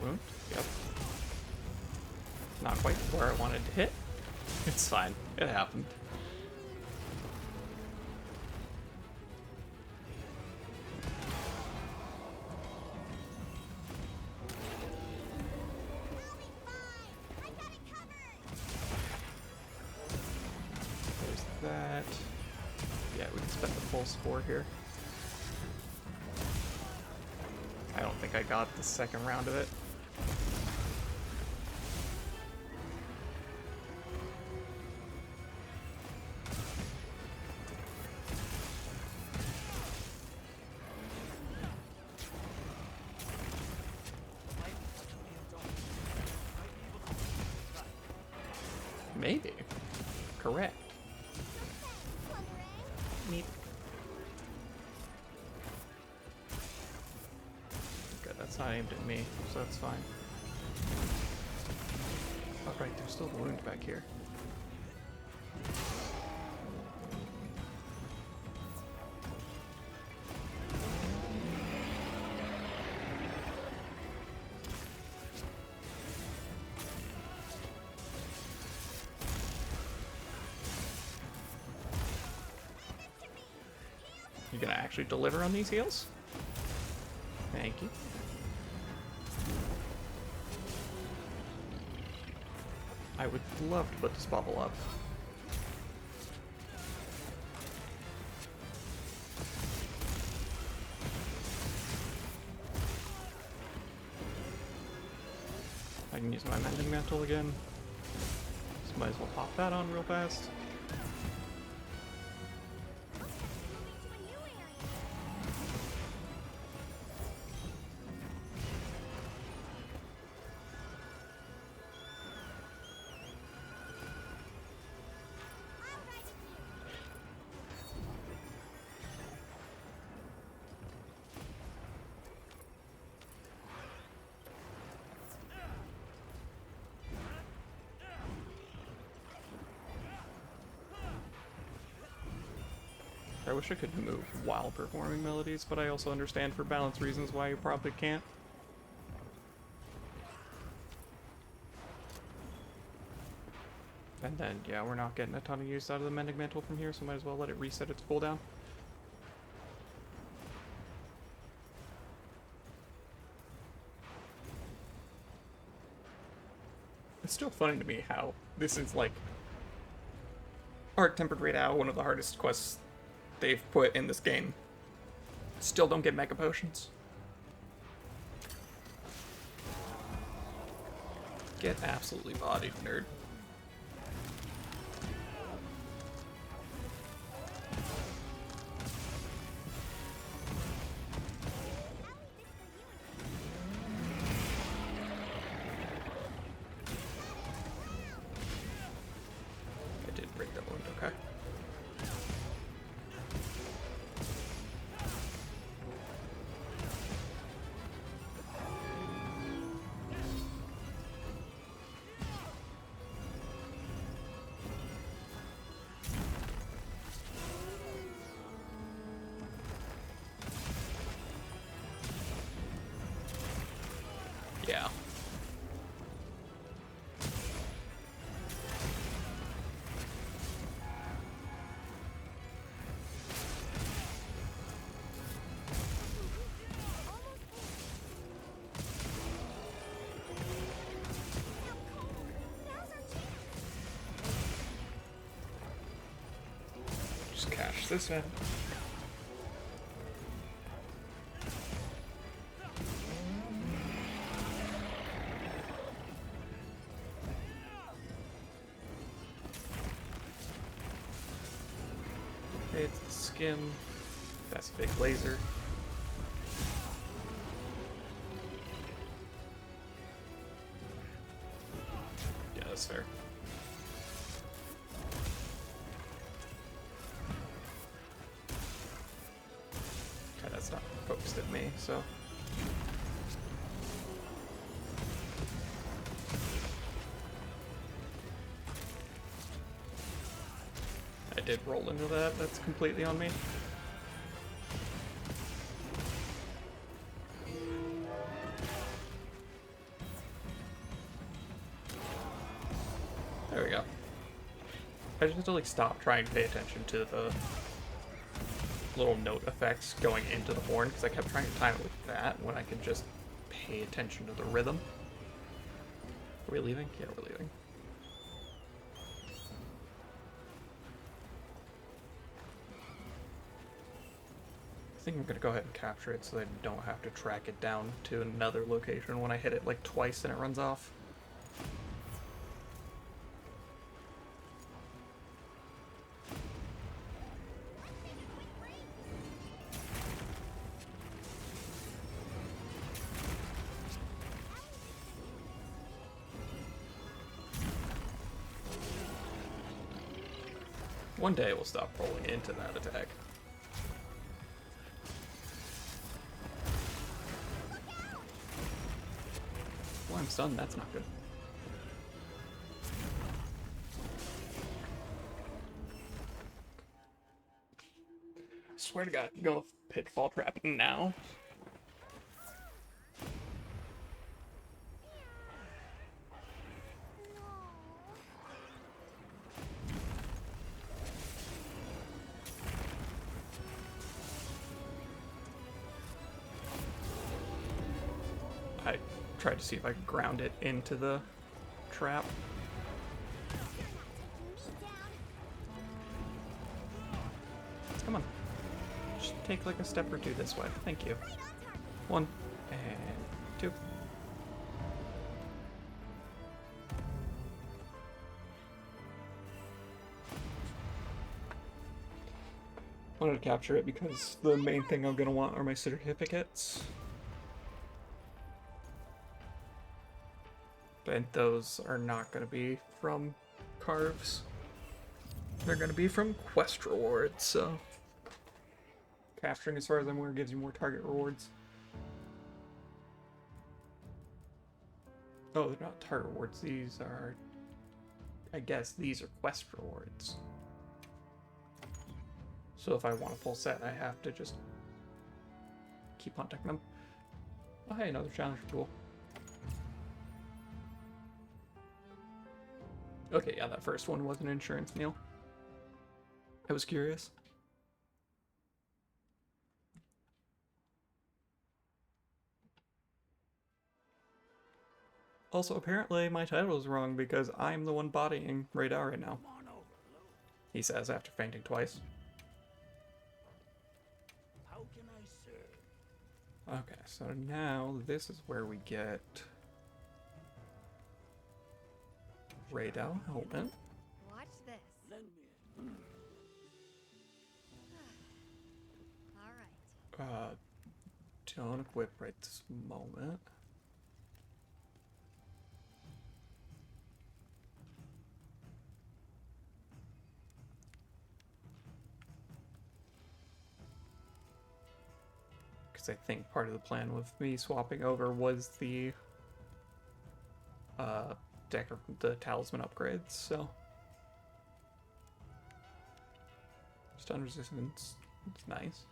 Speaker 1: Wound? Yep. Not quite where I wanted to hit. It's fine. It happened. There's that. Yeah, we can spend the full score here. I don't think I got the second round of it. Maybe. Correct. Neat. Good, that's not aimed at me, so that's fine. Oh right, there's still the wound back here. You gonna actually deliver on these heals? Thank you. I would love to put this bubble up. I can use my mending mantle again. So might as well pop that on real fast. I wish I could move while performing melodies, but I also understand for balance reasons why you probably can't. And then, yeah, we're not getting a ton of use out of the Mending Mantle from here, so might as well let it reset its cooldown. It's still funny to me how this is like Art Tempered Raid Owl, one of the hardest quests they've put in this game. Still don't get Mega Potions. Get absolutely bodied, nerd. I did break that wound, okay. Yeah. Just cash this in. It's the skim. That's a big laser. Yeah, that's fair. Okay, that's not focused at me, so. I did roll into that, that's completely on me. There we go. I just have to like stop trying to pay attention to the little note effects going into the horn, because I kept trying to time it with that when I could just pay attention to the rhythm. Are we leaving? Yeah, we're leaving. I think I'm gonna go ahead and capture it so I don't have to track it down to another location when I hit it like twice and it runs off. One day we'll stop rolling into that attack. Well, I'm stunned, that's not good. I swear to God, go pitfall trap now. I tried to see if I could ground it into the trap. Come on. Just take like a step or two this way. Thank you. 1 and 2. Wanted to capture it because the main thing I'm gonna want are my certificates. And those are not gonna be from carves. They're gonna be from quest rewards, so capturing, as far as I'm aware, gives you more target rewards. Oh, they're not target rewards, these are... I guess these are quest rewards. So if I want a full set, I have to just keep hunting them. Oh, hey, another challenger tool. Okay, yeah, that first one was an insurance meal. I was curious. Also, apparently my title is wrong because I'm the one bodying Radar right now.
Speaker 3: Come on over, Lou.
Speaker 1: He says after fainting twice.
Speaker 3: How can I serve?
Speaker 1: Okay, so now this is where we get Radar helmet.
Speaker 2: Watch this.
Speaker 3: Lend me
Speaker 2: All right.
Speaker 1: Don't equip right this moment. Because I think part of the plan with me swapping over was the the talisman upgrades, so stun resistance, it's nice.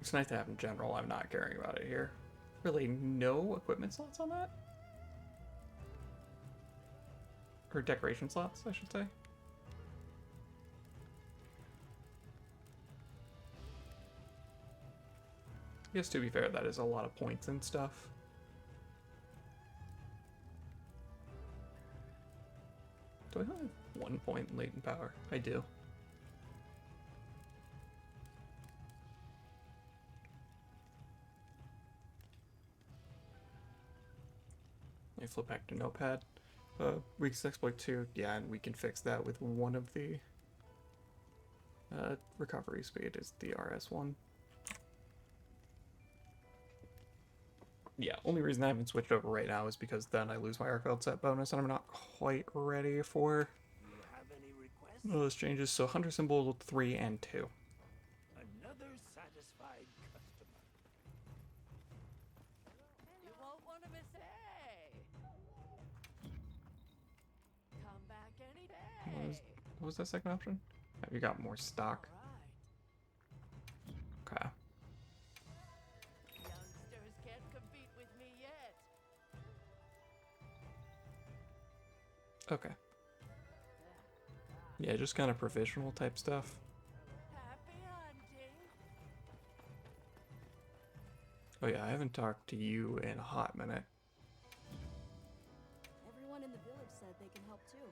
Speaker 1: It's nice to have in general. I'm not caring about it here. Really, no equipment slots on that? Or decoration slots, I should say. I guess to be fair, that is a lot of points and stuff. Do I only have 1 point in latent power? I do. Let me flip back to Notepad. Weakest exploit 2, yeah, and we can fix that with one of the recovery speed is the RS1. Yeah, only reason I haven't switched over right now is because then I lose my arc weld set bonus and I'm not quite ready for
Speaker 3: you have any requests?
Speaker 1: those changes. So Hunter Symbol 3 and 2.
Speaker 3: Another satisfied customer.
Speaker 4: You won't want to miss it. Come back any day.
Speaker 1: What was that second option? Have you got more stock?
Speaker 4: Right.
Speaker 1: Okay.
Speaker 4: Youngsters can't compete with me yet.
Speaker 1: Okay. Yeah, just kind of provisional type stuff.
Speaker 4: Happy hunting.
Speaker 1: Oh yeah, I haven't talked to you in a hot minute.
Speaker 5: Everyone in the village said they can help too.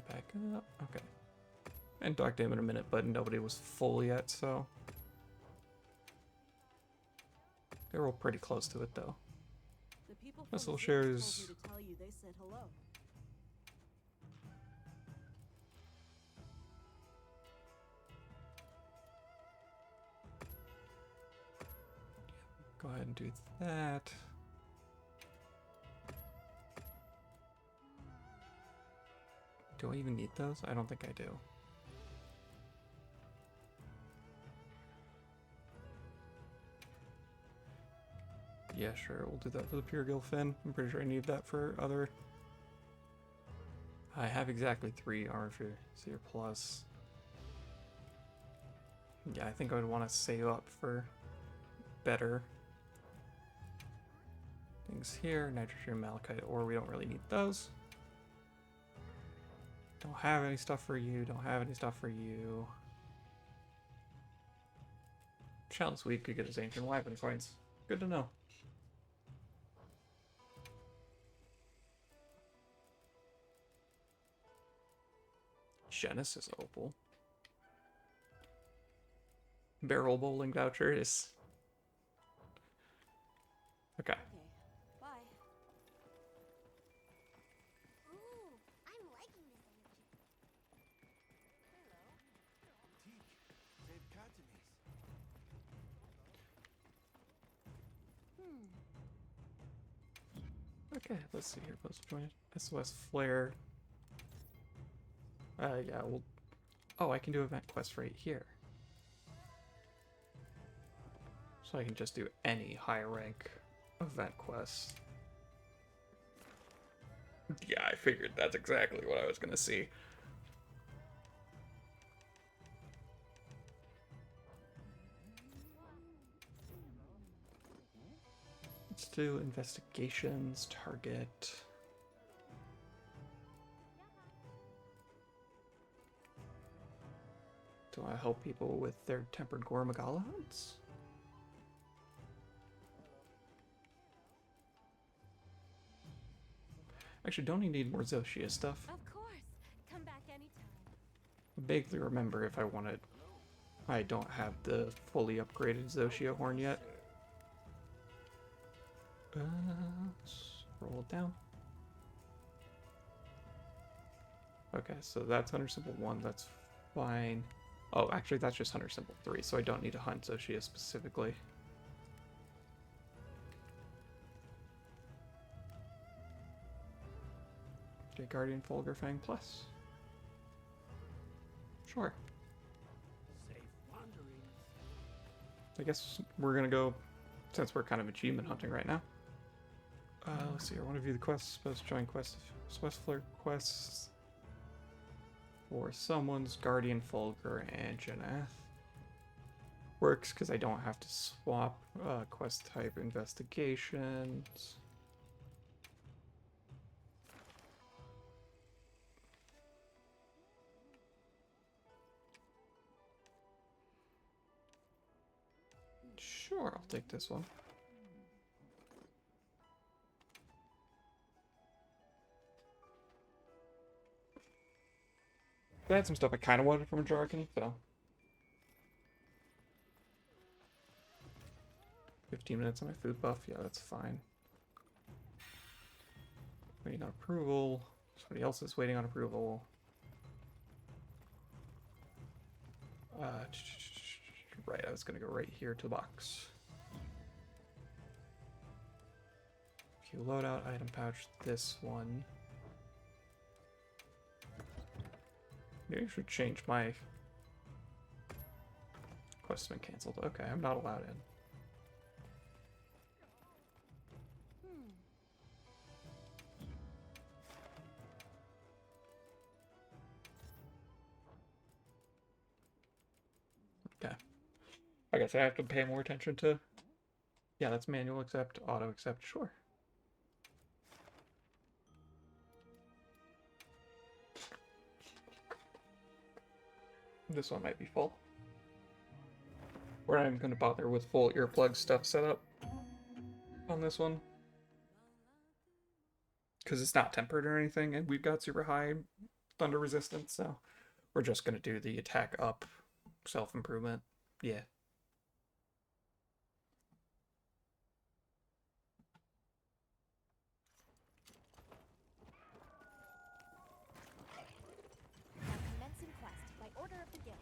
Speaker 1: Back up. Okay. And talked to him in a minute, but nobody was full yet, so they were all pretty close to it though.
Speaker 5: The people
Speaker 1: This
Speaker 5: from
Speaker 1: little
Speaker 5: the
Speaker 1: share
Speaker 5: village
Speaker 1: is-
Speaker 5: told me to tell you they said hello.
Speaker 1: Go ahead and do that. Do I even need those? I don't think I do. Yeah, sure, we'll do that for the Pure Gill Fin. I'm pretty sure I need that for other... I have exactly 3 armor for Seer Plus. Yeah, I think I would want to save up for better things here. Nitrogen, Malachite, or we don't really need those. Don't have any stuff for you, don't have any stuff for you. Challenge Week could get us ancient weapon coins. Good to know. Genesis Opal. Barrel bowling vouchers. Okay.
Speaker 5: Okay, bye.
Speaker 2: Ooh, I'm liking this energy.
Speaker 3: Teak, they've cartoonies.
Speaker 1: Okay, let's see here. Post joint SOS Flare. Yeah, well. Oh, I can do event quest right here. So I can just do any high rank event quest. Yeah, I figured that's exactly what I was gonna see. Let's do investigations, target. Do I help people with their tempered Gormagala hunts? Actually, don't you need more Zoshia stuff?
Speaker 2: Of course. Come back anytime.
Speaker 1: Vaguely remember if I wanted. I don't have the fully upgraded Zoshia horn yet. Scroll down. Okay, so that's Hunter Symbol 1, that's fine. Oh, actually, that's just Hunter Symbol 3, so I don't need to hunt Zoshia specifically. Okay, Guardian Fulgurfang Plus. Sure.
Speaker 3: Safe wanderings.
Speaker 1: I guess we're gonna go, since we're kind of achievement hunting right now. Let's see, I want to view the quests, supposed to join quests, Swestflirt quests for someone's Guardian Fulgur and Janath. Works because I don't have to swap quest type investigations. Sure, I'll take this one. I had some stuff I kind of wanted from a Jargon, so. 15 minutes on my food buff, yeah, that's fine. Waiting on approval. Somebody else is waiting on approval. Right, I was gonna go right here to the box. Okay, loadout item pouch, this one. Maybe I should change my quest has been cancelled. Okay, I'm not allowed in. Okay. I guess I have to pay more attention to. Yeah, that's manual accept, auto accept, sure. This one might be full. Or I'm gonna bother with full earplug stuff set up on this one. Because it's not tempered or anything, and we've got super high thunder resistance, so we're just gonna do the attack up self-improvement. Yeah.
Speaker 2: Now commencing quest by order of the guild.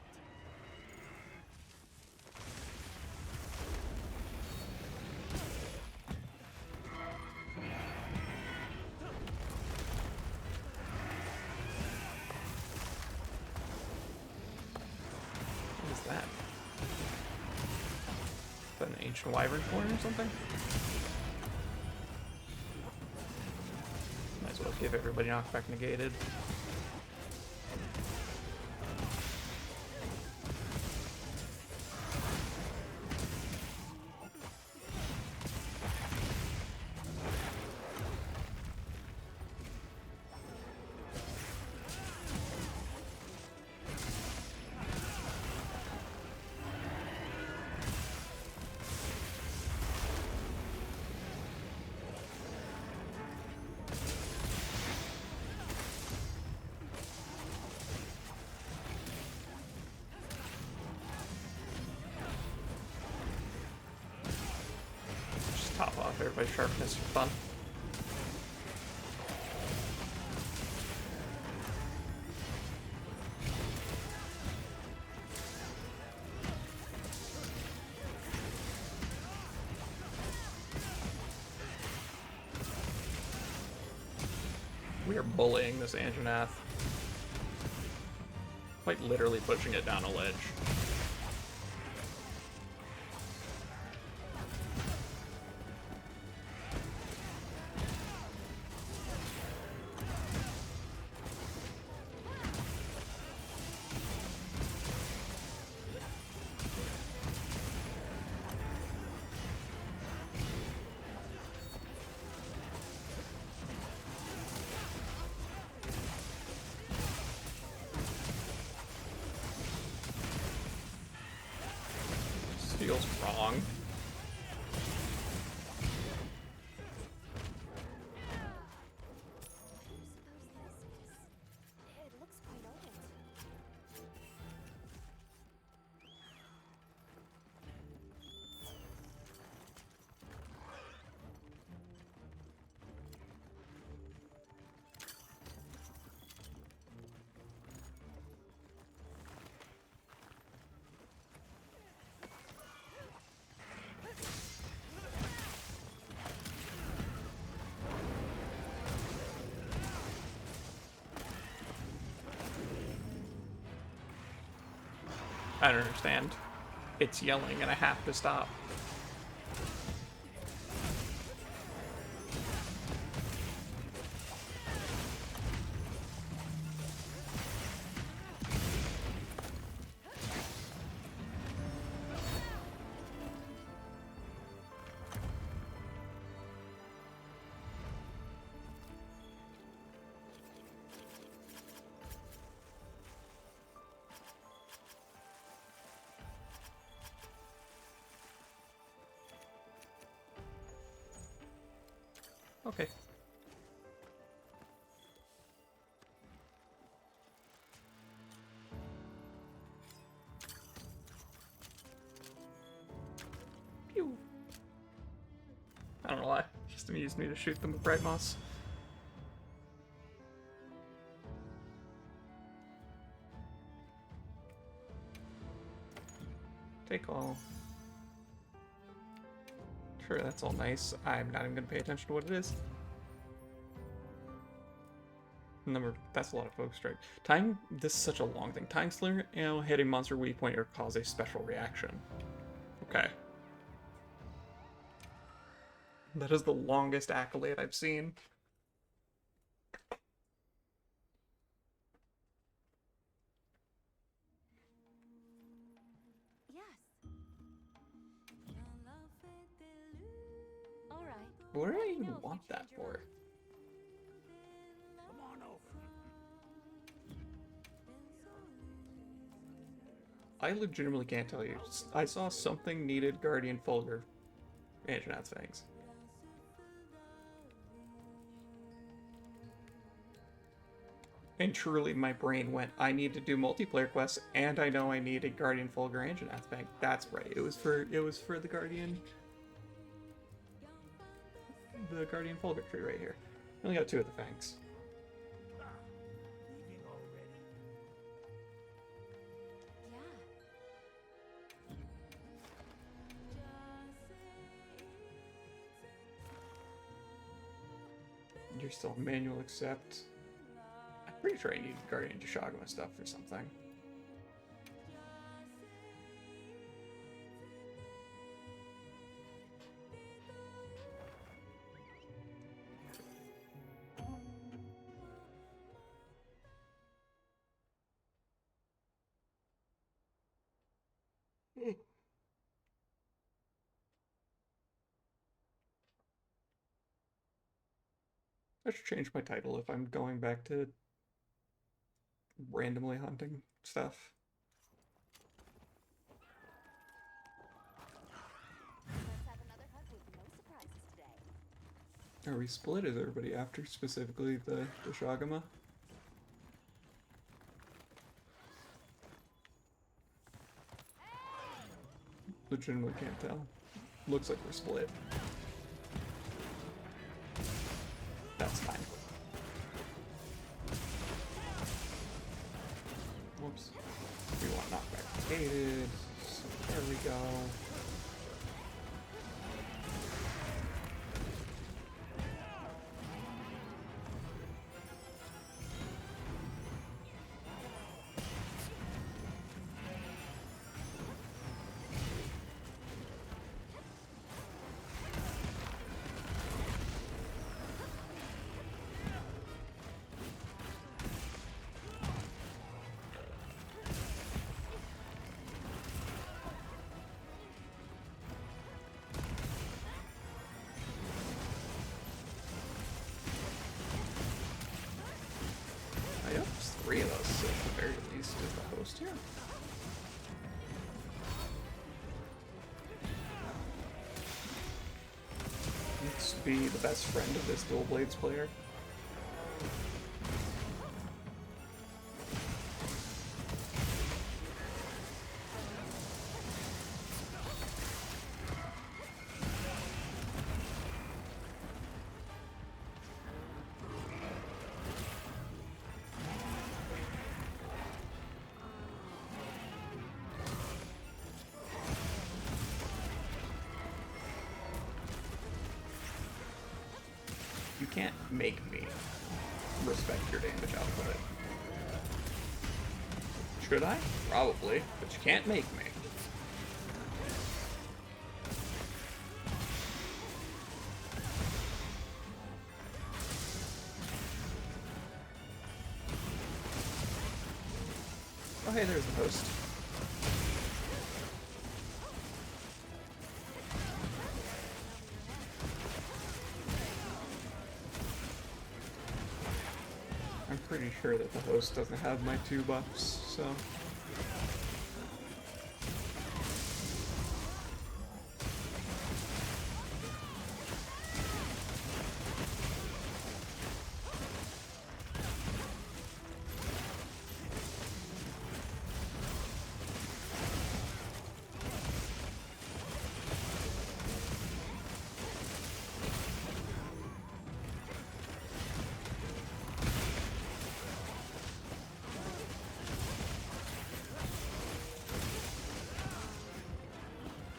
Speaker 1: What is that? Is that an ancient wyvern horn or something? Might as well give everybody knockback negated. Just top off everybody's sharpness for fun. We are bullying this Anjanath. Quite literally pushing it down a ledge. feels wrong.
Speaker 2: It looks quite old.
Speaker 1: I don't understand. It's yelling and I have to stop. Okay. Pew. I don't know why. Just amused me to shoot them with bright moss. Take all. Sure, that's all nice. I'm not even gonna pay attention to what it is. That's a lot of focus strike. Time, this is such a long thing. Time Slinger, hit a monster weak point or cause a special reaction. Okay. That is the longest accolade I've seen.
Speaker 2: Yes. All right.
Speaker 1: What do I
Speaker 2: Let me
Speaker 1: even
Speaker 2: know if you
Speaker 1: want that
Speaker 2: change your
Speaker 1: for?
Speaker 2: mind.
Speaker 3: Come on over.
Speaker 1: I legitimately can't tell you. I saw something needed Guardian Fulgur. Anjanat's Fangs. And truly, my brain went, I need to do multiplayer quests, and I know I need a Guardian Fulgur Anjanath Fang. That's right. It was for the Guardian Fulgur tree right here. I only got 2 of the fangs.
Speaker 3: Leaving already?
Speaker 2: Yeah.
Speaker 1: You're still manual accept. I'm pretty sure I need Guardian Deshagama stuff for something. I should change my title if I'm going back to randomly hunting stuff.
Speaker 2: Let's have another hunt with no surprises today.
Speaker 1: Are we split? Is everybody after specifically the Deshagama? Legitimately can't tell. Looks like we're split. That's fine. Whoops. We want knockback negated. So there we go. I hope there's 3 of us at the very least as the host here. be the best friend of this dual blades player. You can't make me respect your damage output. Should I? Probably, but you can't make me. Oh hey, there's the host. I'm pretty sure that the host doesn't have my 2 buffs, so...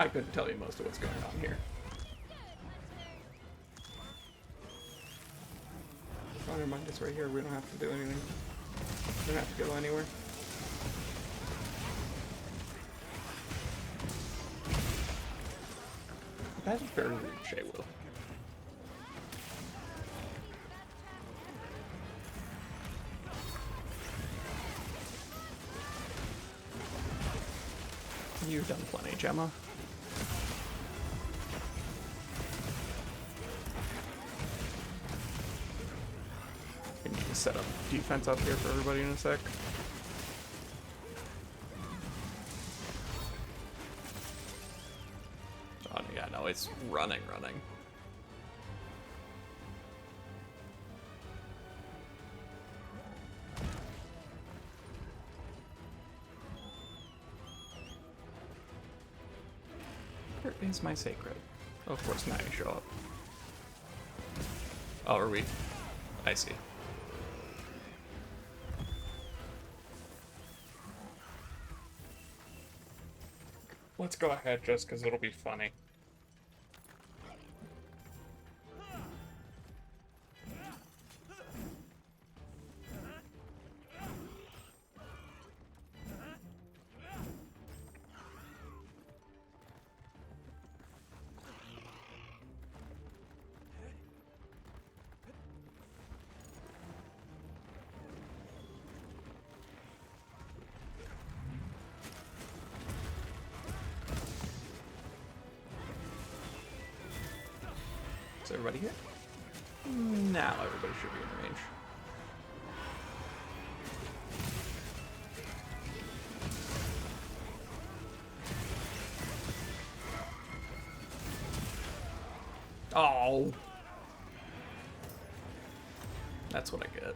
Speaker 1: I couldn't tell you most of what's going on here. Oh, never mind, it's right here. We don't have to do anything. We don't have to go anywhere. That's very rude, MHWilds. You've done plenty, Gemma. I need to set up defense up here for everybody in a sec. Oh yeah, no, it's running. Where is my sacred? Oh, of course, now you show up. Oh, are we? I see. Let's go ahead just because it'll be funny. Is everybody here? Now everybody should be in range. Oh! That's what I get.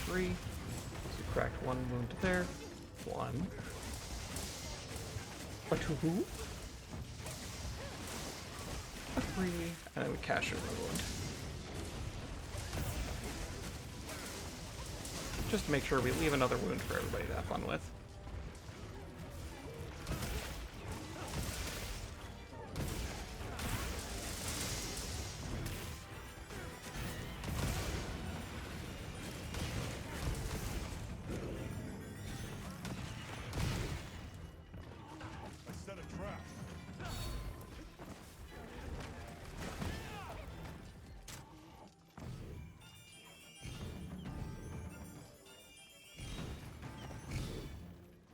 Speaker 1: So you cracked 1 wound there. 1. A 2. A 3. And then we cash in a wound. Just to make sure we leave another wound for everybody to have fun with.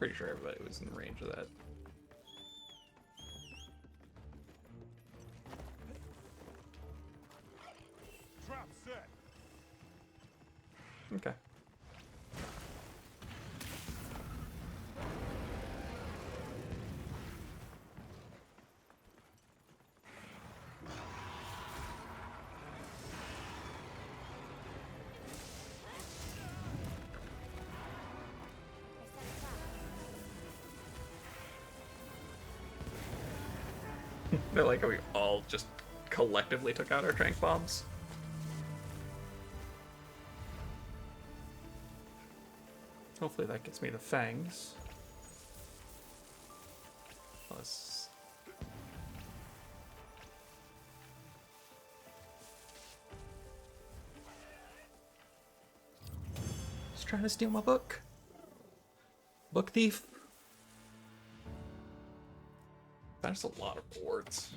Speaker 1: Pretty sure everybody was in range of that.
Speaker 6: Trap set.
Speaker 1: Okay. They're like, we all just collectively took out our trank bombs. Hopefully that gets me the fangs. Let's... He's trying to steal my book. Book thief. That's a lot of boards.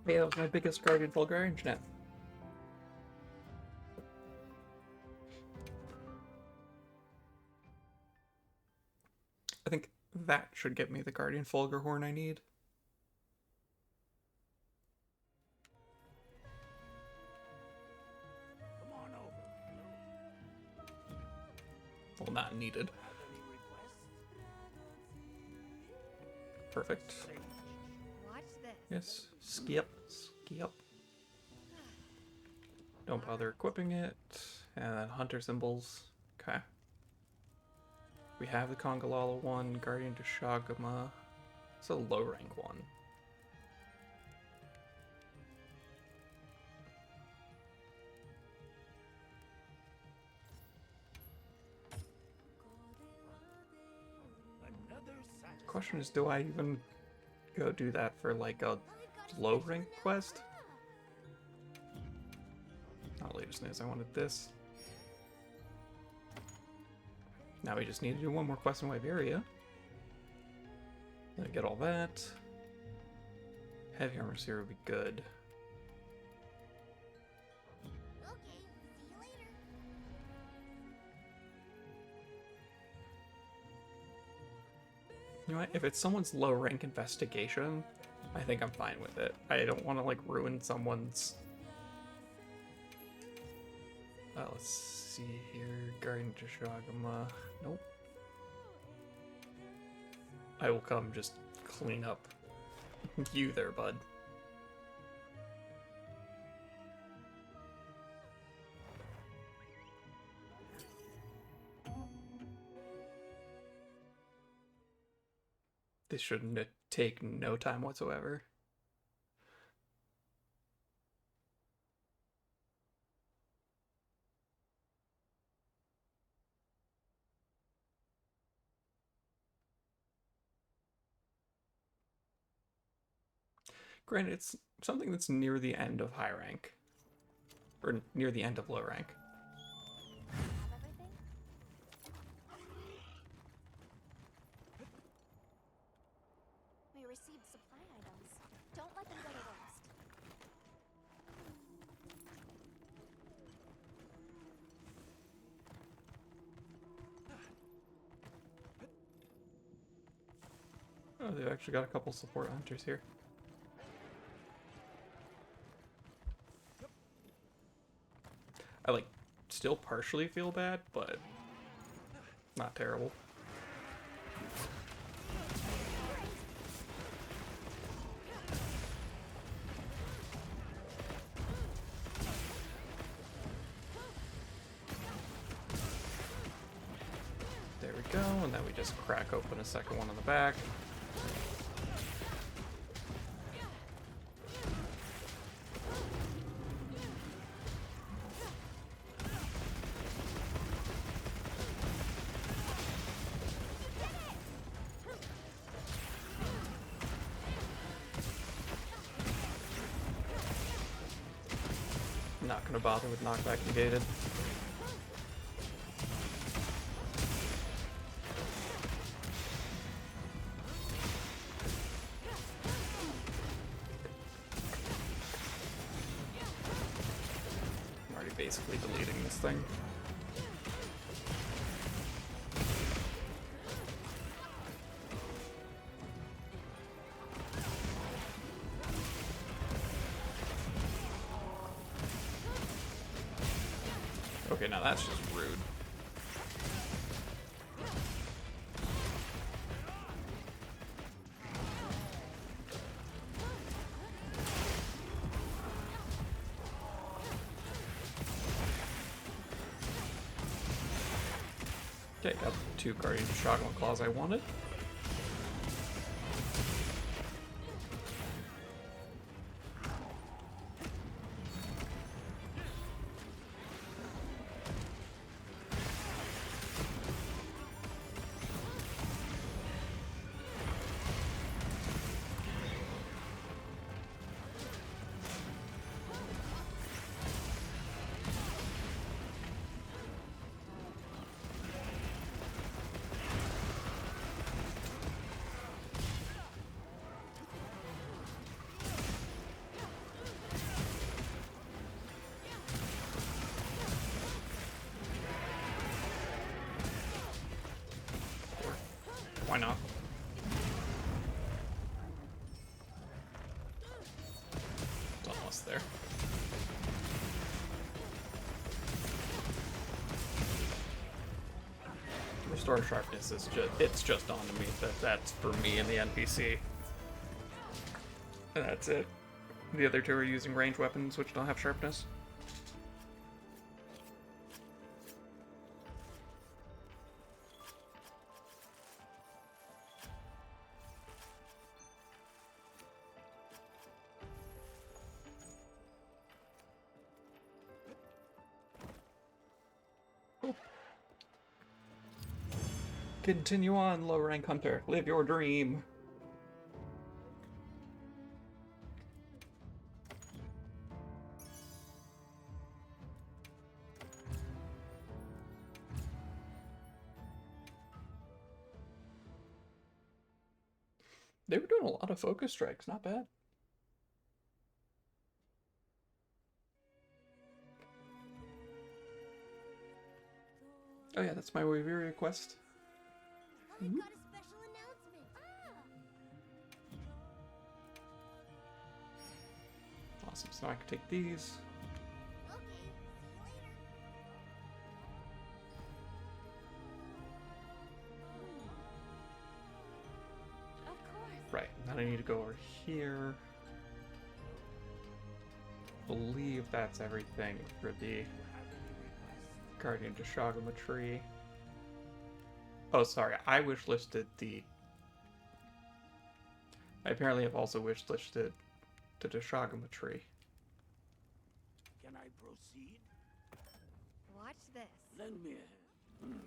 Speaker 1: Yeah, that was my biggest Guardian Vulgar internet. I think that should get me the Guardian Fulgur Horn I need.
Speaker 3: Come on over.
Speaker 1: Well, not needed.
Speaker 3: Have any requests?
Speaker 1: Perfect.
Speaker 3: Sage.
Speaker 2: Watch this.
Speaker 1: Yes. Skip. Skip. Don't bother equipping it. And then Hunter Symbols. Okay. We have the Kongalala one, Guardian to Shagama. It's a low rank one.
Speaker 3: Another satisfaction.
Speaker 1: Question is, do I even go do that for like a low rank quest? Not latest news, I wanted this. Now we just need to do one more quest in Wyveria. Then get all that. Heavy armor seer would be good.
Speaker 2: Okay, see you later.
Speaker 1: You know what? If it's someone's low rank investigation, I think I'm fine with it. I don't want to like ruin someone's. Let's see here. Guardian to Shagama. Nope. I will come just clean up you there, bud. This shouldn't take no time whatsoever. Granted, it's something that's near the end of high rank. Or near the end of low rank.
Speaker 2: Have everything? We received supply items. Don't let them go to waste.
Speaker 1: Oh, they've actually got a couple support hunters here. I like still partially feel bad, but not terrible. There we go, and then we just crack open a second one on the back. Not gonna bother with knockback negated. basically deleting this thing. Okay, now that's just rude. Okay, got the 2 Guardian Shotgun Claws I wanted. Why not? It's almost there. Restore sharpness is it's just on to me. That's for me and the NPC. And that's it. The other 2 are using ranged weapons which don't have sharpness. Continue on, low rank hunter. Live your dream. They were doing a lot of focus strikes, not bad. Oh yeah, that's my Waveria quest.
Speaker 2: I've got a special announcement.
Speaker 1: Awesome, so I can take these.
Speaker 2: Okay, see you later.
Speaker 4: Of course.
Speaker 1: Right, then I need to go over here. Believe that's everything for the Guardian Deshagama tree. Oh, sorry, I wishlisted the... I apparently have also wishlisted the Deshagama tree.
Speaker 3: Can I proceed?
Speaker 2: Watch this.
Speaker 3: Lend me a hand.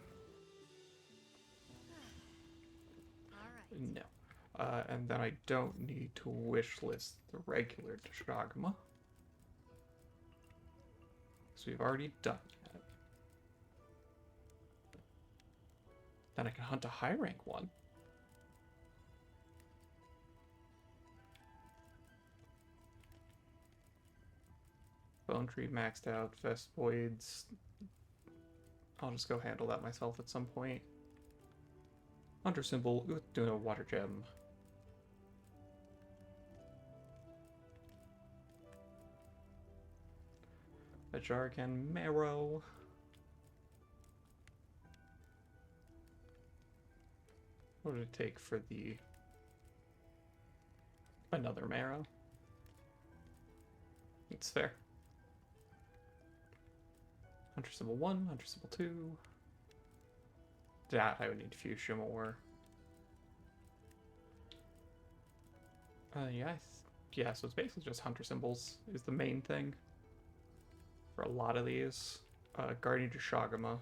Speaker 2: All right.
Speaker 1: No. And then I don't need to wishlist the regular Deshagama. So we've already done that. Then I can hunt a high rank one. Bone tree maxed out, Vespoids. I'll just go handle that myself at some point. Hunter symbol, doing a water gem. A Jargan Marrow. What would it take for the... another Marrow? It's fair. Hunter symbol 1, Hunter symbol 2. That I would need Fuchsia more. Yeah, so it's basically just Hunter symbols is the main thing for a lot of these. Guardian Deshagama.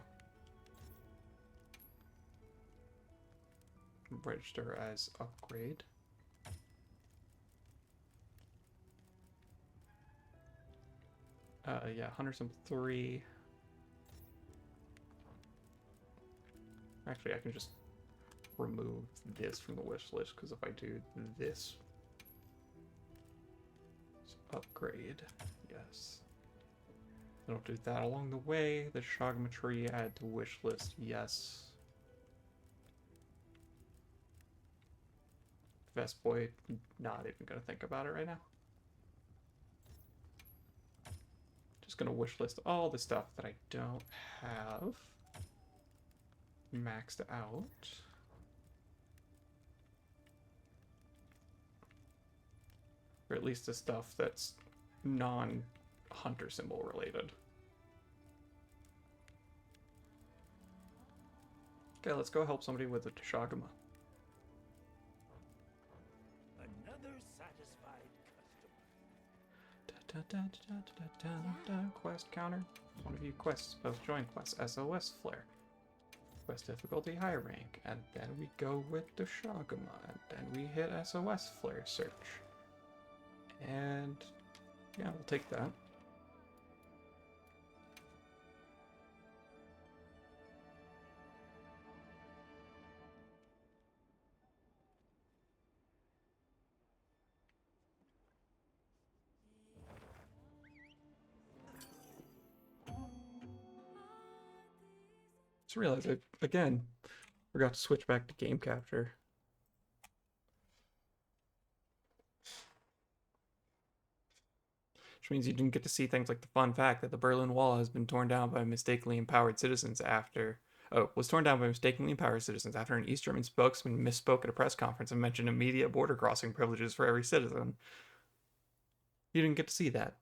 Speaker 1: Register as upgrade. Yeah, Hunter symbol 3. Actually, I can just remove this from the wish list, because if I do this, upgrade, yes. It'll do that along the way. The Shogma tree, add to wish list, yes. Vest boy, not even gonna think about it right now. Just gonna wish list all the stuff that I don't have maxed out. Or at least the stuff that's non-hunter symbol related. Okay, let's go help somebody with a Tashagama.
Speaker 3: Another satisfied customer.
Speaker 1: Quest counter. One of you quests both join quest SOS flare. Quest difficulty high rank. And then we go with the Shogama. And then we hit SOS flare search. And yeah, we'll take that. Just realized I, again, forgot to switch back to game capture. Which means you didn't get to see things like the fun fact that the Berlin Wall has been torn down by mistakenly empowered citizens after... Oh, was torn down by mistakenly empowered citizens after an East German spokesman misspoke at a press conference and mentioned immediate border crossing privileges for every citizen. You didn't get to see that.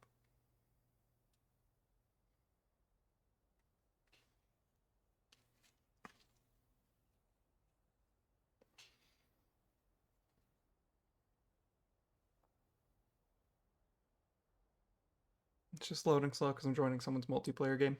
Speaker 1: It's just loading slow because I'm joining someone's multiplayer game.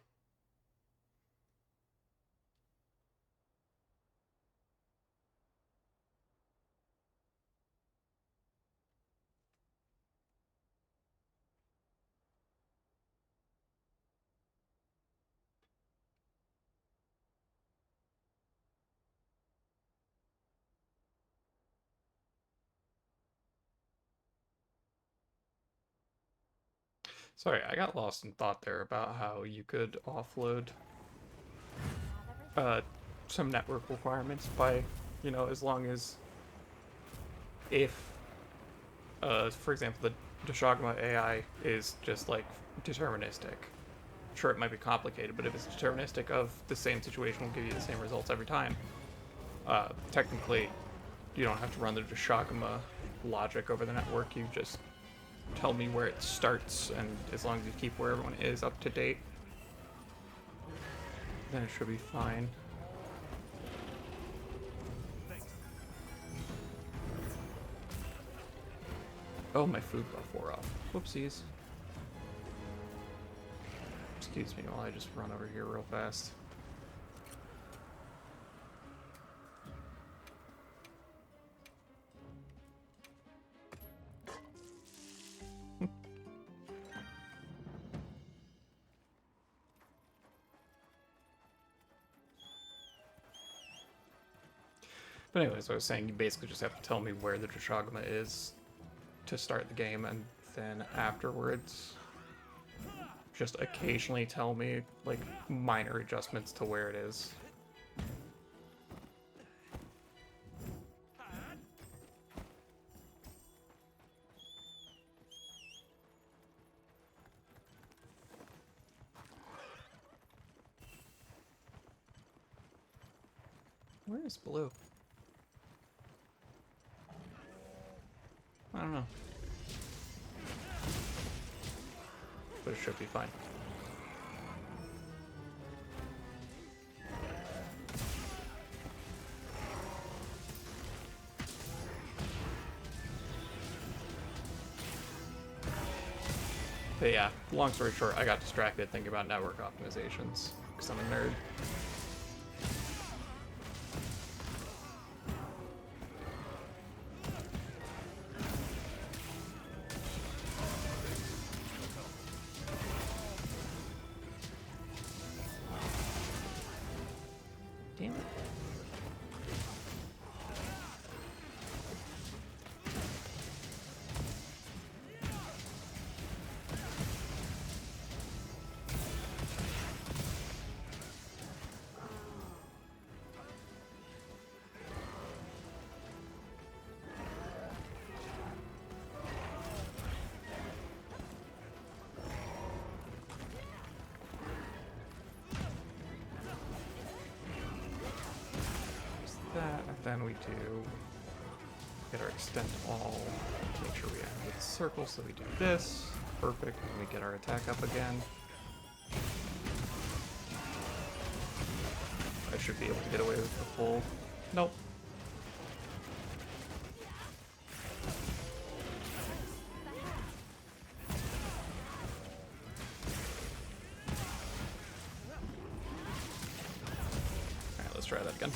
Speaker 1: Sorry, I got lost in thought there about how you could offload some network requirements by, you know, as long as if, for example, the Deshagma AI is just like deterministic. Sure, it might be complicated, but if it's deterministic of the same situation will give you the same results every time. Technically, you don't have to run the Deshagma logic over the network. You just tell me where it starts, and as long as you keep where everyone is up to date, then it should be fine. Oh, my food buff wore off. Whoopsies. Excuse me while I just run over here real fast. But anyways, I was saying you basically just have to tell me where the Deshagma is to start the game, and then afterwards just occasionally tell me like minor adjustments to where it is. Where is Blue? I don't know. But it should be fine. But yeah, long story short, I got distracted thinking about network optimizations because I'm a nerd. Damn it. then we do get our extent all. Make sure we end with a circle, so we do this. Perfect, and we get our attack up again. I should be able to get away with the full. Nope. Alright, let's try that again.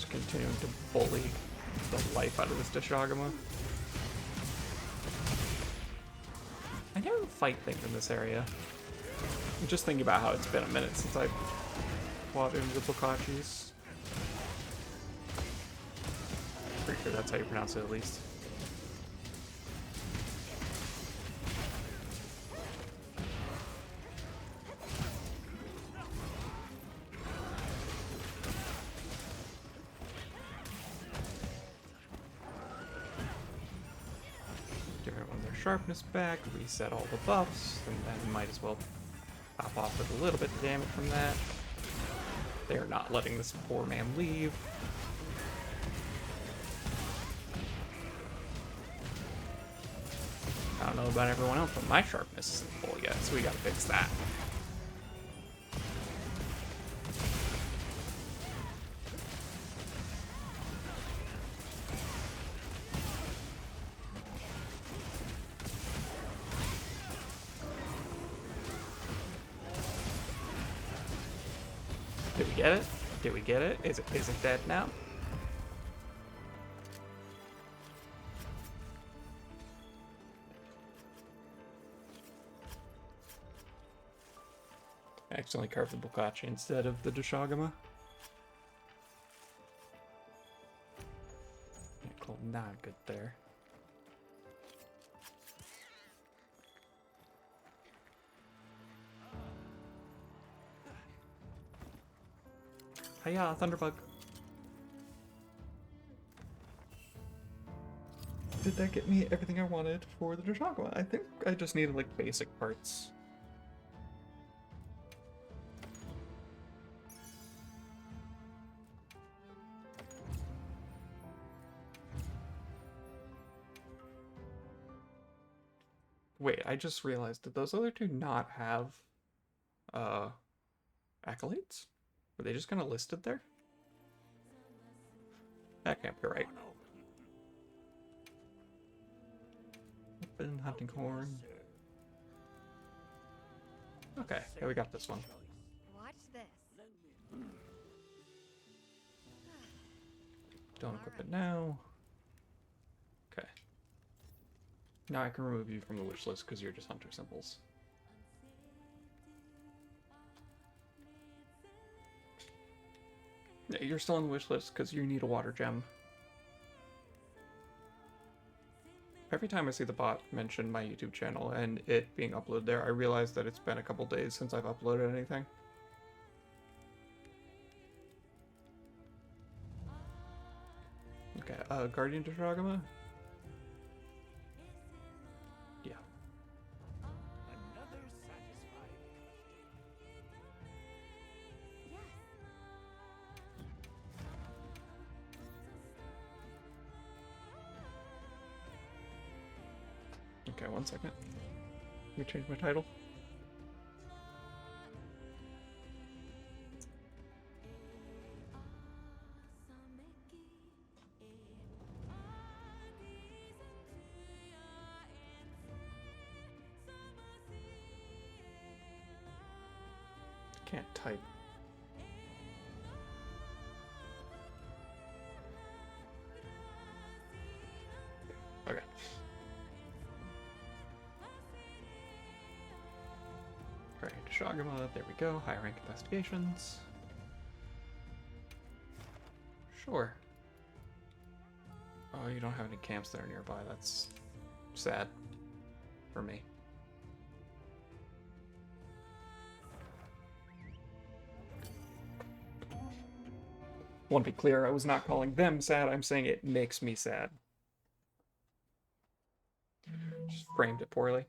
Speaker 1: Continuing to bully the life out of this Dishagama. I never fight things in this area. I'm just thinking about how it's been a minute since I fought into the Bokachis. Pretty sure that's how you pronounce it, at least. Sharpness back, reset all the buffs, and then might as well pop off with a little bit of damage from that. They're not letting this poor man leave. I don't know about everyone else, but my sharpness isn't full yet, so we gotta fix that. Did we get it? Did we get it? Is it dead now? I accidentally carved the Bokachi instead of the Dishagama. Yeah, cool, not good there. Hiya, Thunderbug. Did that get me everything I wanted for the Dishagama? I think I just needed like basic parts. Wait, I just realized, did those other two not have accolades? Were they just kind of listed there? That can't be right. Weapon, hunting horn. Okay, yeah, we got this one.
Speaker 2: Watch this.
Speaker 1: Don't equip it now. Okay. Now I can remove you from the wish list because you're just hunter symbols. Yeah, you're still on the wish list because you need a water gem. Every time I see the bot mention my YouTube channel and it being uploaded there, I realize that it's been a couple days since I've uploaded anything. Okay, Guardian Dishagama? Yeah.
Speaker 3: Another satisfied.
Speaker 1: Okay, 1 second. Let me change my title. Can't type. Okay. Right, Dishagama, there we go. High rank investigations. Sure. Oh, you don't have any camps that are nearby. That's sad for me. want to be clear, I was not calling them sad, I'm saying it makes me sad. Just framed it poorly.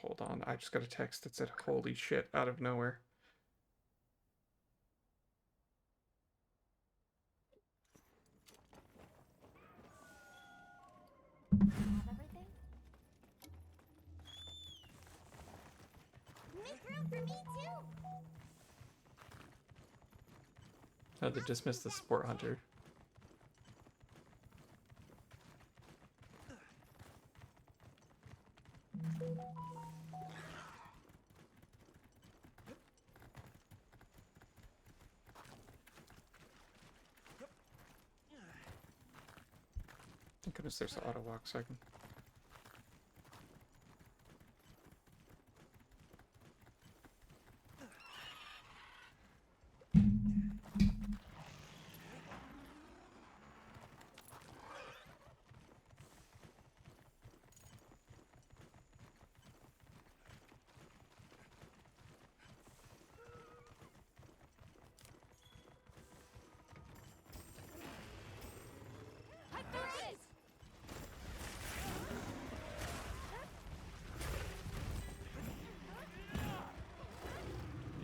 Speaker 1: Hold on, I just got a text that said holy shit out of nowhere.
Speaker 2: Have everything? Make room for me too!
Speaker 1: Oh, they dismissed the sport hunter. Thank goodness there's the auto walk so I can.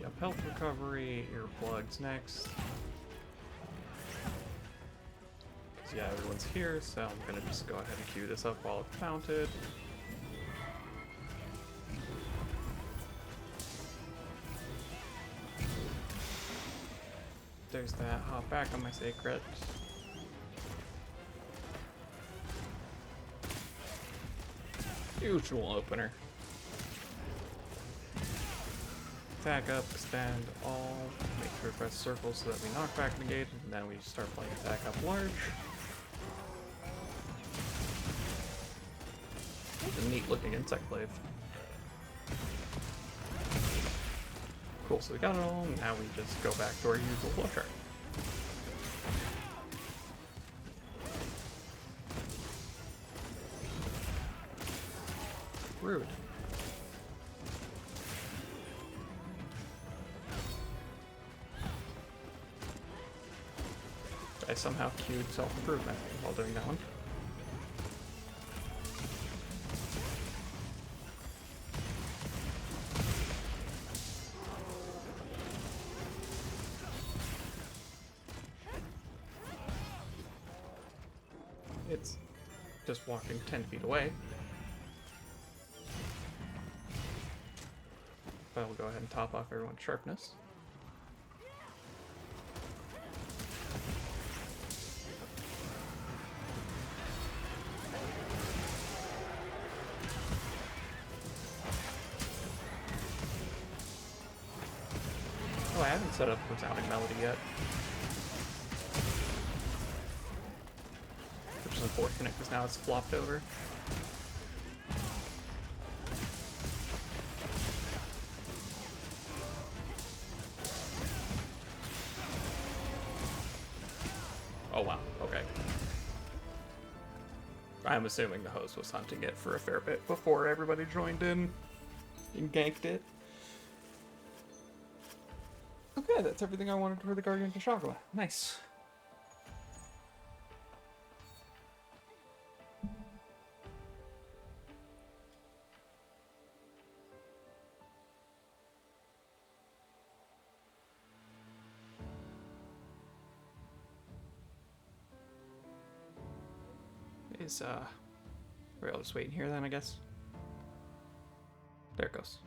Speaker 1: Yep, health recovery, earplugs next. Yeah, everyone's here, so I'm gonna just go ahead and queue this up while it's mounted. There's that. Hop back on my sacred. Usual opener. Attack up, extend all, make sure to press circle so that we knock back negate, and then we start playing attack up large. It's a neat looking insect glaive. Cool, so we got it all, now we just go back to our usual flow chart. Rude. I somehow queued self-improvement while doing that one. It's just walking 10 feet away. But I'll go ahead and top off everyone's sharpness. Oh, I haven't set up Resounding Melody yet. Which is unfortunate because now it's flopped over. Oh wow, okay. I'm assuming the host was hunting it for a fair bit before everybody joined in and ganked it. Okay, that's everything I wanted for the Guardian of Chakra. Nice. I'll just wait in here then, I guess. There it goes.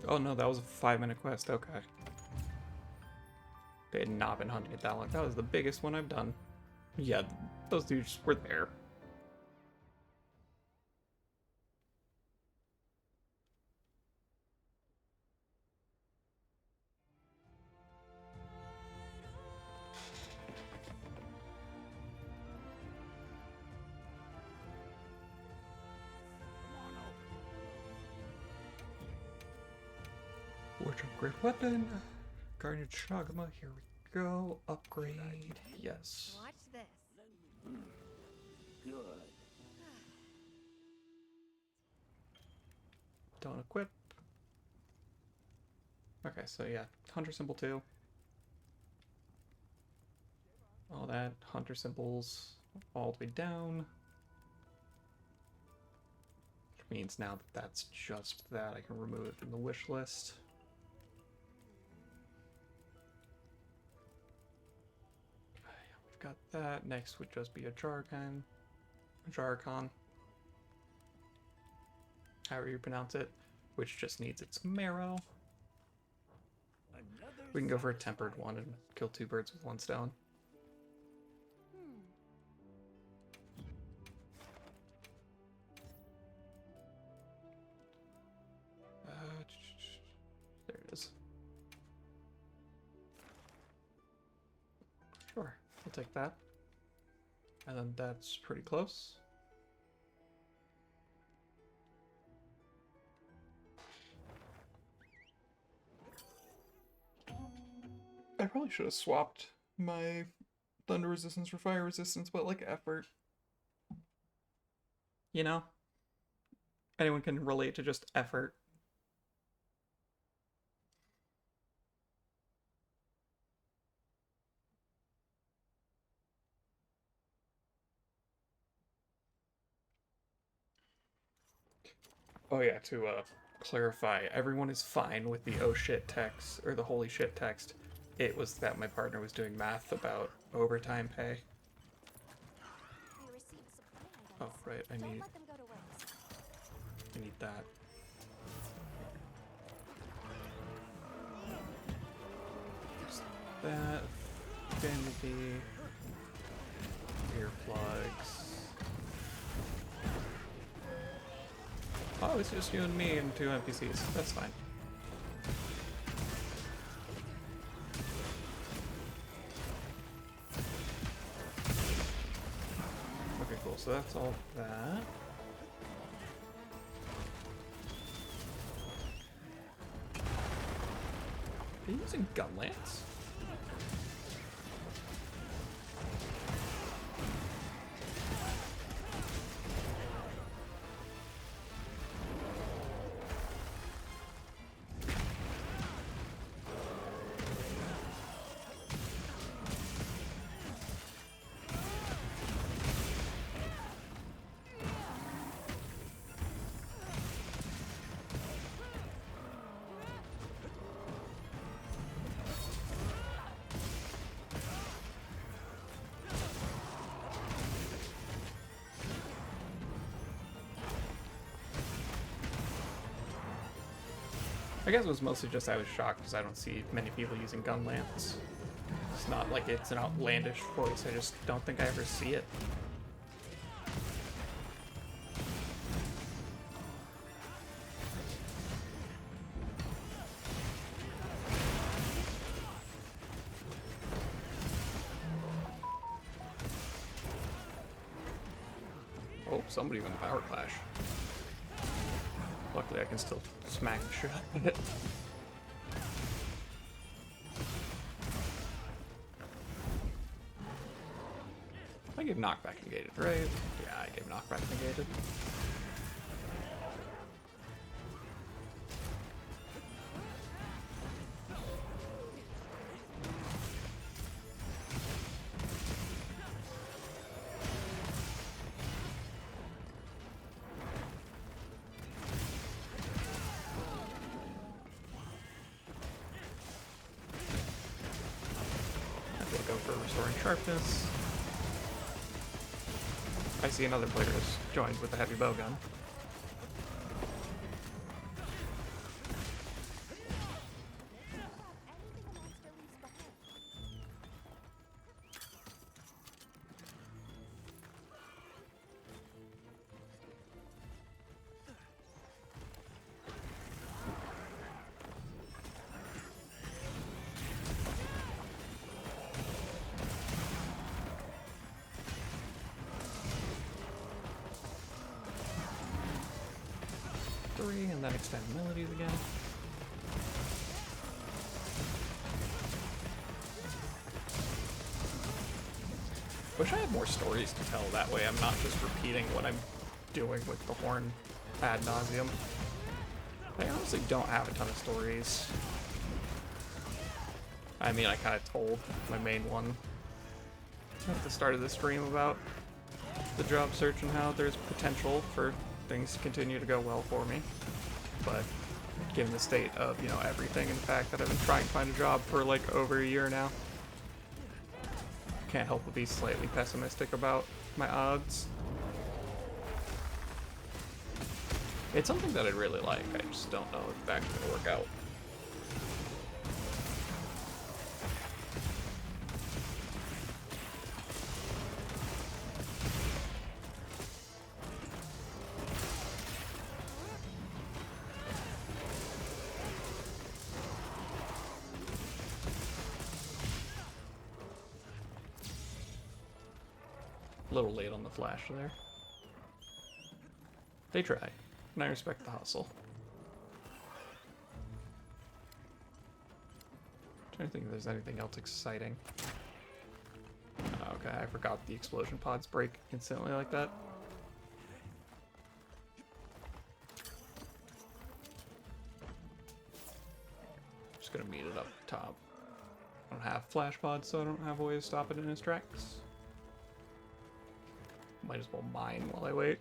Speaker 1: Oh no, that was a 5-minute quest, okay. They had not been hunting it that long. That was the biggest one I've done. Yeah, those dudes were there. Which upgrade weapon? Guardian Shagama, here we go. Upgrade, yes.
Speaker 4: Watch this.
Speaker 3: Good.
Speaker 1: Don't equip. Okay, so yeah, Hunter symbol 2. All that, Hunter symbols all the way down. Which means now that that's just that, I can remove it from the wish list. We've got that. Next would just be a Jargon. However you pronounce it, which just needs its marrow.
Speaker 3: Another
Speaker 1: We can go for a tempered one and kill 2 birds with 1 stone. There it is. Sure, I'll take that. And then that's pretty close. I probably should have swapped my thunder resistance for fire resistance, but like effort. You know? Anyone can relate to just effort. Oh yeah, to clarify, everyone is fine with the oh shit text, or the holy shit text. It was that my partner was doing math about overtime pay.
Speaker 2: We received supply items.
Speaker 1: Oh, right, I
Speaker 2: Don't
Speaker 1: need
Speaker 2: let them go to waste.
Speaker 1: that. Just that. Vanity. Earplugs. Oh, it's just you and me and 2 NPCs. That's fine. Okay, cool. So that's all that. Are you using gun lance? I guess it was mostly just I was shocked because I don't see many people using gun lance. It's not like it's an outlandish voice, I just don't think I ever see it. Oh, somebody went power clash. Luckily I can still smack the shit out of it. I gave knockback negated, right? Yeah, I gave knockback negated. Go for restoring sharpness. I see another player has joined with a heavy bowgun. And then extend melodies again. Wish I had more stories to tell, that way I'm not just repeating what I'm doing with the horn ad nauseum. I honestly don't have a ton of stories. I mean, I kind of told my main one at the start of the stream about the job search and how there's potential for things to continue to go well for me. But given the state of, you know, everything and the fact that I've been trying to find a job for like over a year now, can't help but be slightly pessimistic about my odds. It's something that I'd really like, I just don't know if it's actually gonna work out. A little late on the flash there. They try, and I respect the hustle. Trying to think if there's anything else exciting. Okay, I forgot the explosion pods break instantly like that. Just gonna meet it up top. I don't have flash pods, so I don't have a way to stop it in its tracks. Might as well mine while I wait.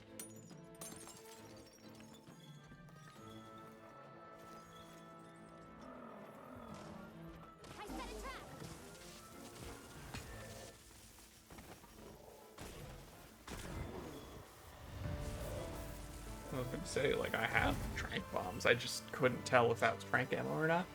Speaker 2: I set a trap.
Speaker 1: I was gonna say, like, I have trank bombs. I just couldn't tell if that was trank ammo or not.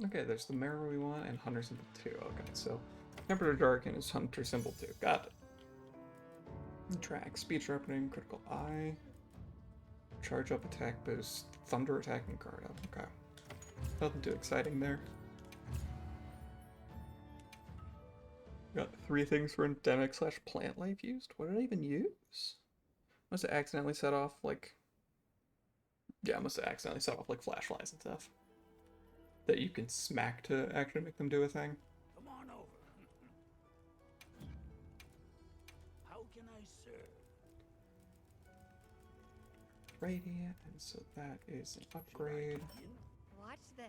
Speaker 1: Okay, there's the mirror we want and Hunter symbol 2. Okay, so Temperature Darken is Hunter symbol 2. Got it. Track, speed sharpening, critical eye, charge up attack boost, thunder attack, and guard up. Okay. Nothing too exciting there. Got 3 things for endemic / plant life used. What did I even use? Must have accidentally set off like... Yeah, must have accidentally set off like flash flies and stuff that you can smack to actually make them do a thing.
Speaker 3: Come on over. How can I serve?
Speaker 1: Radiant, and so that is an upgrade.
Speaker 2: Watch this.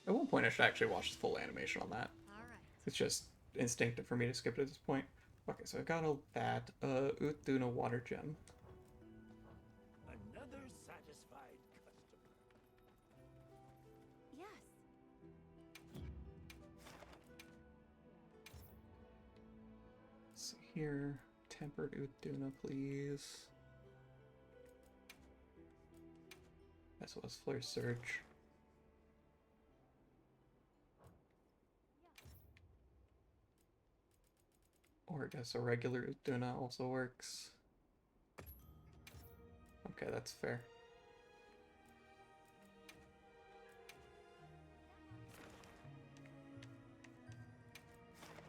Speaker 1: At one point I should actually watch the full animation on that.
Speaker 2: All right.
Speaker 1: It's just instinctive for me to skip it at this point. Okay, so I got all that. Uthduna water gem.
Speaker 3: Another satisfied customer.
Speaker 2: Yes.
Speaker 1: Let's see here. Tempered Uthduna, please. SOS Flare Search. Or I guess a regular Uthduna also works. Okay, that's fair.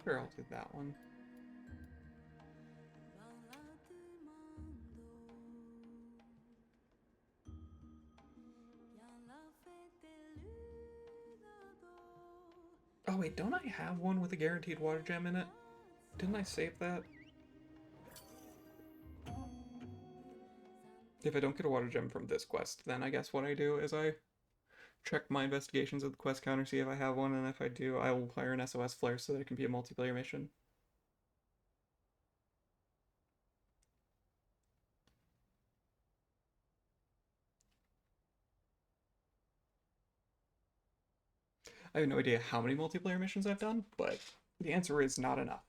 Speaker 1: Sure, I'll do that one. Oh wait, don't I have one with a guaranteed water gem in it? Didn't I save that? If I don't get a water gem from this quest, then I guess what I do is I check my investigations of the quest counter, see if I have one, and if I do, I will hire an SOS flare so that it can be a multiplayer mission. I have no idea how many multiplayer missions I've done, but the answer is not enough.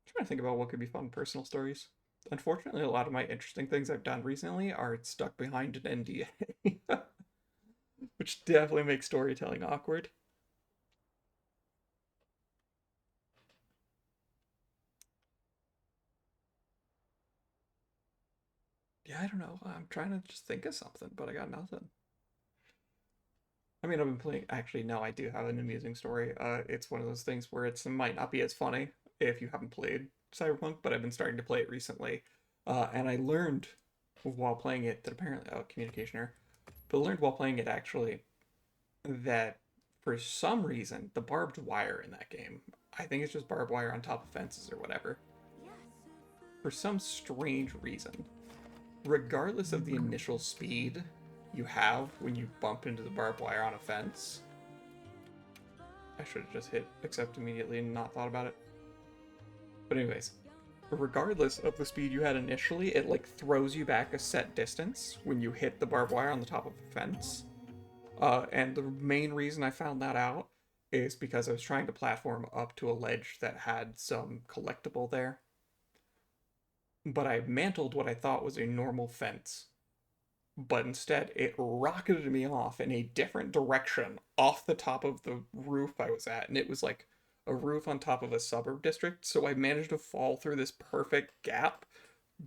Speaker 1: Trying to think about what could be fun personal stories. Unfortunately, a lot of my interesting things I've done recently are stuck behind an NDA, which definitely makes storytelling awkward. Yeah, I don't know. I'm trying to just think of something, but I got nothing. I mean, I've been playing. Actually, no, I do have an amusing story. It's one of those things where it might not be as funny if you haven't played Cyberpunk, but I've been starting to play it recently, and I learned while playing it that apparently, communication error, but learned while playing it actually that for some reason the barbed wire in that game, I think it's just barbed wire on top of fences or whatever. For some strange reason, regardless of the initial speed you have when you bump into the barbed wire on a fence. I should have just hit accept immediately and not thought about it. But anyways, regardless of the speed you had initially, it like throws you back a set distance when you hit the barbed wire on the top of a fence. And the main reason I found that out is because I was trying to platform up to a ledge that had some collectible there. But I mantled what I thought was a normal fence. But instead, it rocketed me off in a different direction off the top of the roof I was at. And it was like a roof on top of a suburb district. So I managed to fall through this perfect gap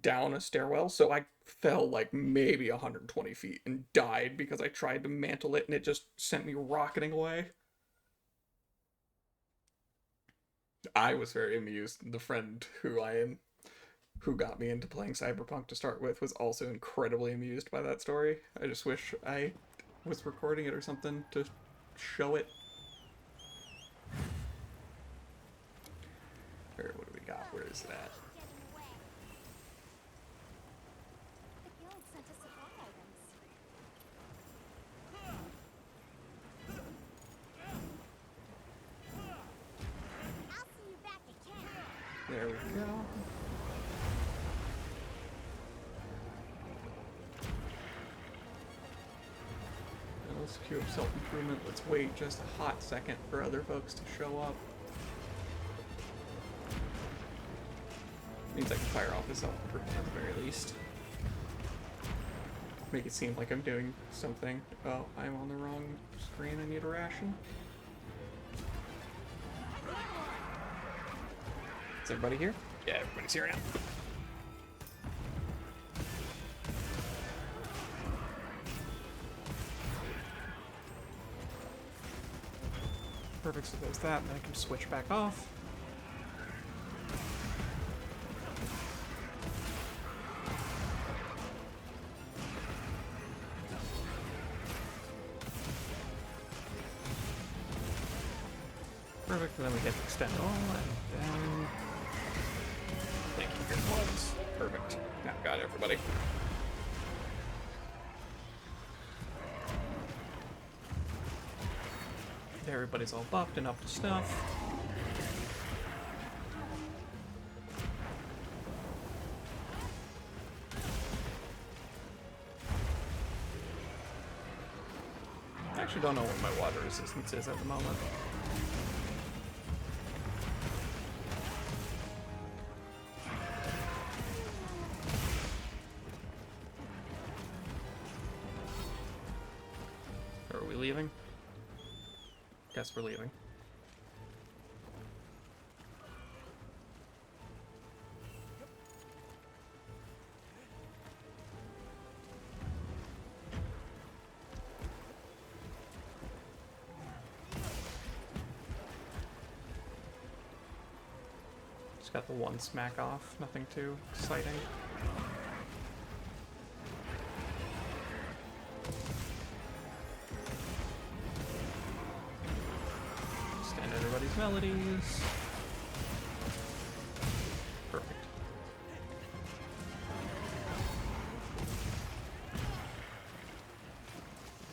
Speaker 1: down a stairwell. So I fell like maybe 120 feet and died because I tried to mantle it and it just sent me rocketing away. I was very amused. The friend who got me into playing Cyberpunk to start with was also incredibly amused by that story. I just wish I was recording it or something to show it. Alright, what do we got? Where is it at?
Speaker 2: Getting away. The guild sent us supply items. I'll see you back at camp.
Speaker 1: There we go. Now let's queue up self-improvement. Let's wait just a hot second for other folks to show up. Means I can fire off the self-improvement at the very least. Make it seem like I'm doing something. Oh, I'm on the wrong screen. I need a ration. Is everybody here? Yeah, everybody's here now. Perfect, so there's that, and then I can switch back off. Perfect, and then we hit extend all, and then... Thank you, VODs. Perfect. Now got everybody. Everybody's all buffed and up to snuff. I actually don't know what my water resistance is at the moment. Are we leaving? Guess we're leaving. Just got the one smack off, nothing too exciting. Everybody's melodies. Perfect.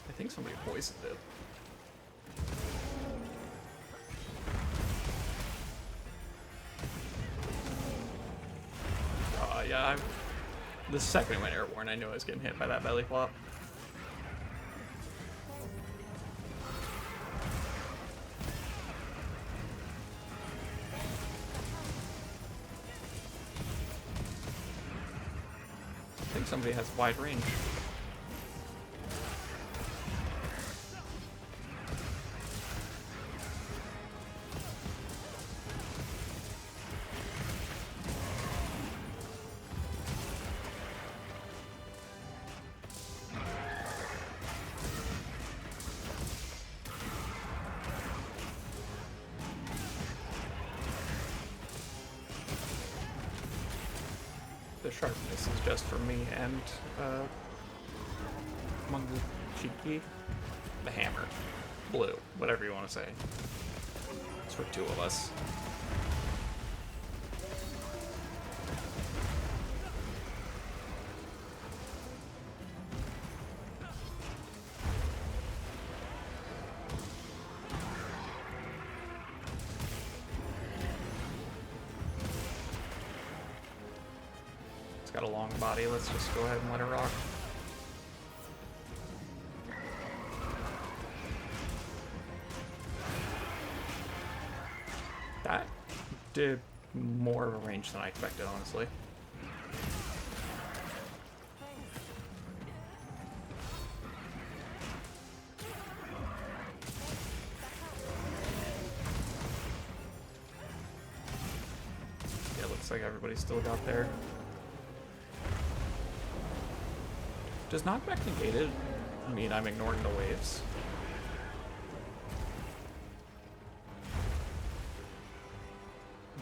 Speaker 1: I think somebody poisoned it. Yeah, the second it went airborne, I knew I was getting hit by that belly flop. I think somebody has wide range. sharpness is just for me and among the cheeky, the hammer, blue, whatever you want to say. It's for two of us. Got a long body, let's just go ahead and let it rock. That did more of a range than I expected, honestly. Yeah, looks like everybody's still got there. Does knockback negated mean I'm ignoring the waves?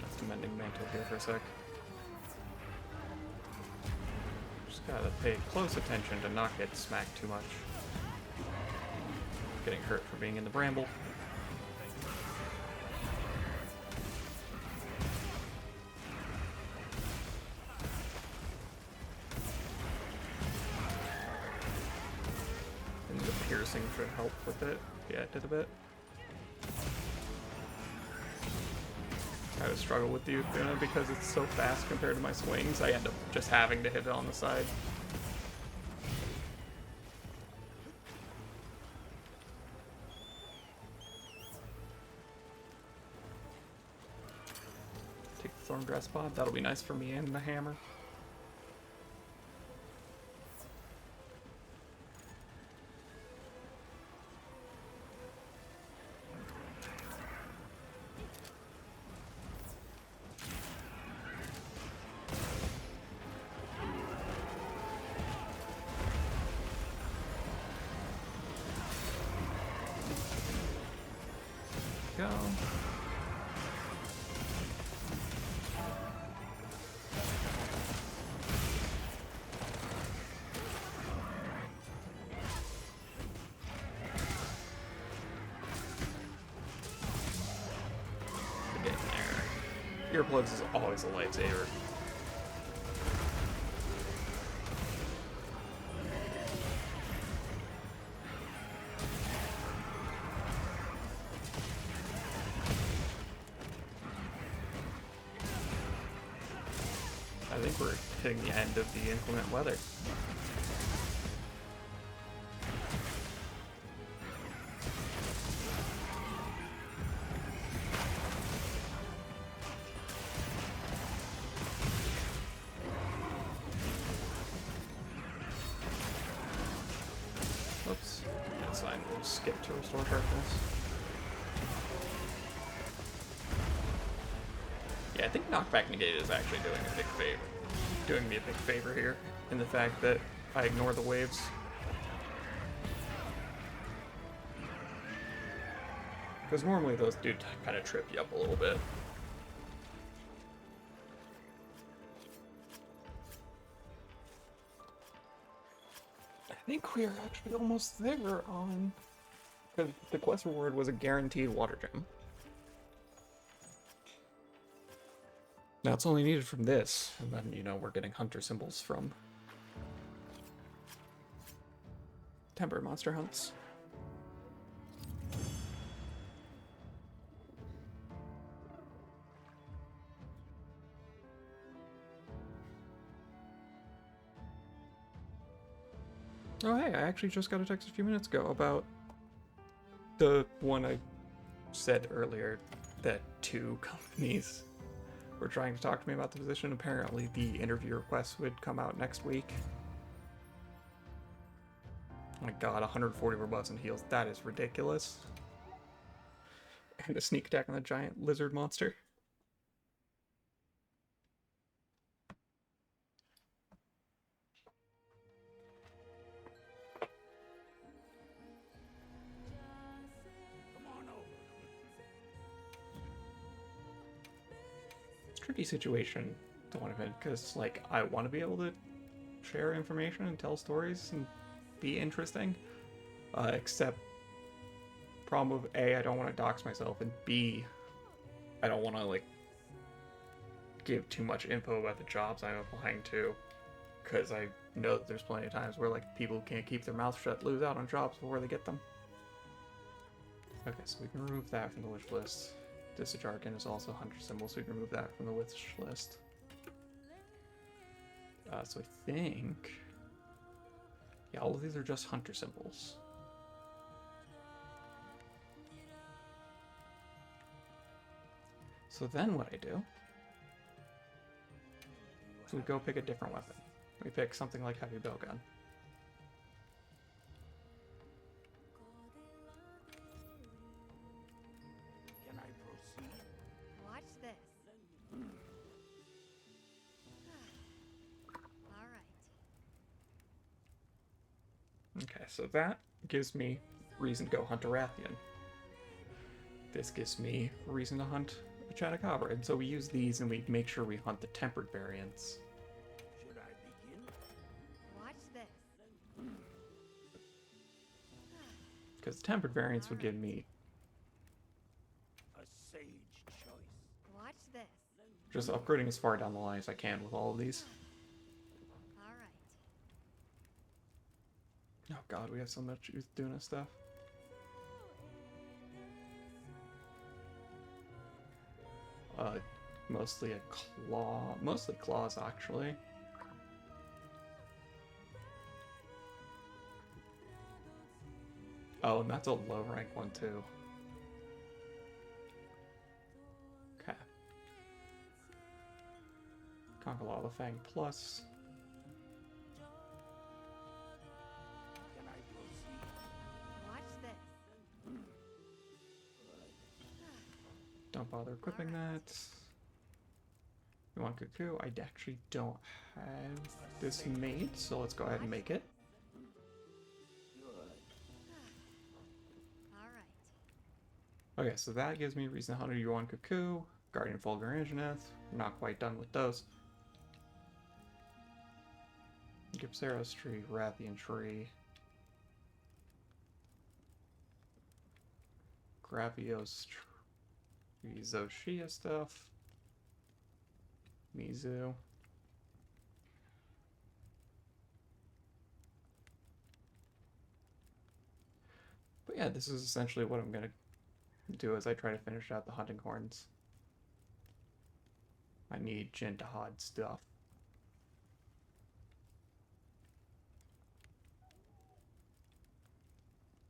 Speaker 1: That's mending mantle here for a sec. Just gotta pay close attention to not get smacked too much. Getting hurt for being in the bramble. Piercing should help with it. Yeah, it did a bit. I would struggle with the Ukuna because it's so fast compared to my swings. I end up just having to hit it on the side. Take the Thorn Grass Pod. That'll be nice for me and the hammer. Go. We're getting there. Earplugs is always a lifesaver. I think we're hitting the end of the inclement weather. Oops, that's fine. We'll skip to restore sharpness. Yeah, I think knockback negated is actually doing a big favor. Doing me a big favor here in the fact that I ignore the waves. Because normally those do kind of trip you up a little bit. I think we're actually almost there on... Because the quest reward was a guaranteed water gem. Now it's only needed from this, and then, you know, we're getting hunter symbols from temporary monster hunts. Oh hey, I actually just got a text a few minutes ago about the one I said earlier that 2 companies were trying to talk to me about the position. Apparently the interview request would come out next week. Oh my god, 140 robust and heals. That is ridiculous. And a sneak attack on the giant lizard monster.
Speaker 3: Come on over.
Speaker 1: It's a tricky situation don't want to admit, because like I want to be able to share information and tell stories and be interesting. Except problem with A, I don't want to dox myself, and B, I don't want to like give too much info about the jobs I'm applying to, because I know that there's plenty of times where like people who can't keep their mouth shut lose out on jobs before they get them. Okay, so we can remove that from the wish list. This jargon is also hunter symbol, so we can remove that from the wish list. So I think, yeah, all of these are just hunter symbols. So then what I do is we go pick a different weapon. We pick something like heavy bowgun.
Speaker 3: Can I proceed?
Speaker 4: Watch this. All right.
Speaker 1: Okay, so that gives me reason to go hunt a Rathian. This gives me reason to hunt a Chatacabra, and so we use these and we make sure we hunt the tempered variants.
Speaker 3: Should I begin?
Speaker 4: Watch this.
Speaker 1: Because the tempered variants would give me
Speaker 3: A sage choice.
Speaker 4: Watch this.
Speaker 1: just upgrading as far down the line as I can with all of these.
Speaker 4: All right.
Speaker 1: Oh god, we have so much youth doing this stuff. Mostly a claw, mostly claws actually. Oh, and that's a low rank one too. Okay. Congalala Fang Plus.
Speaker 3: Can I proceed?
Speaker 4: Watch this.
Speaker 1: Don't bother equipping that. You want Cuckoo? I actually don't have this made, so let's go ahead and make it.
Speaker 4: All right.
Speaker 1: Okay, so that gives me reason to hunt a Yuan Cuckoo, Guardian Fulgurangineth. We're not quite done with those. Gypceros tree, Rathian tree. Gravios tree, Zoshia stuff. Mizu. But yeah, this is essentially what I'm gonna do as I try to finish out the hunting horns. I need Jintahad stuff.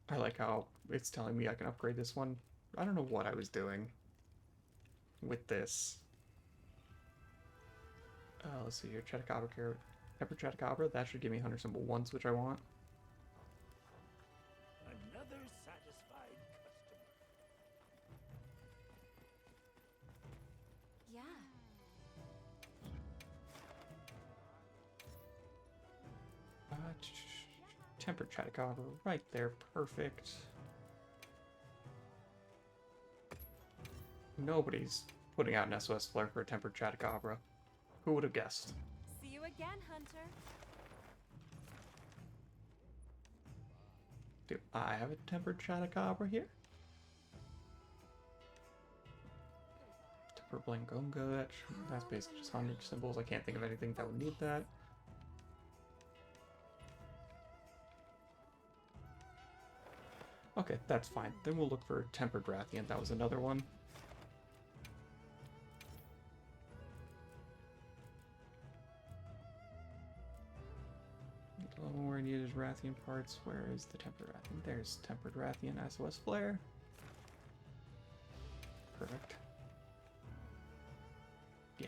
Speaker 1: I like how it's telling me I can upgrade this one. I don't know what I was doing with this. Let's see here. Chatacabra carrot. Pepper Chatacabra. That should give me Hunter Symbol 1s, which I want.
Speaker 3: Another satisfied customer.
Speaker 4: Yeah.
Speaker 1: Tempered Chatacabra right there. Perfect. Nobody's putting out an SOS Flare for a Tempered Chatacabra. Who would have guessed?
Speaker 4: See you again, Hunter.
Speaker 1: Do I have a Tempered Chatacabra here? Tempered Blangonga, that's basically just 100 symbols. I can't think of anything that would need that. Okay, that's fine. Then we'll look for Tempered Rathian. That was another one. Where I needed Rathian parts. Where is the Tempered Rathian? There's Tempered Rathian SOS Flare. Perfect. Yeah.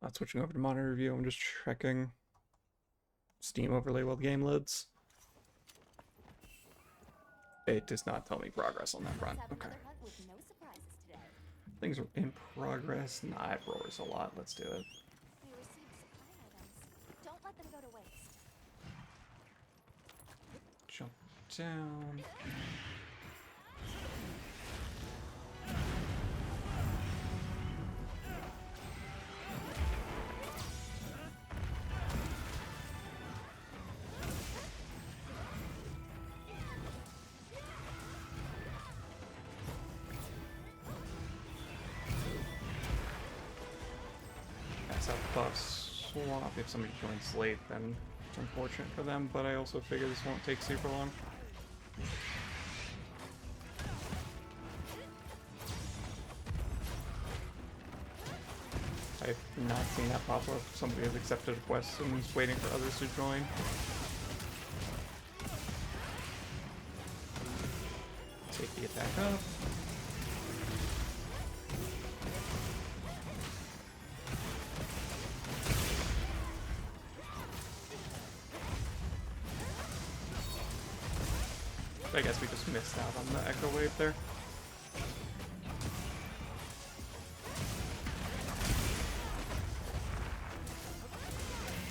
Speaker 1: Not switching over to monitor view, I'm just checking Steam overlay while the game loads. It does not tell me progress on that front. Okay.
Speaker 2: With no surprises today.
Speaker 1: Things are in progress. Nah, it roars a lot. Let's do it.
Speaker 2: We received supply items. Don't let them go to
Speaker 1: down. That's how buffs swap. If somebody joins late, then it's unfortunate for them, but I also figure this won't take super long. I've not seen that pop up. Somebody has accepted a quest and is waiting for others to join. Take the attack up. I guess we just missed out on the echo wave there.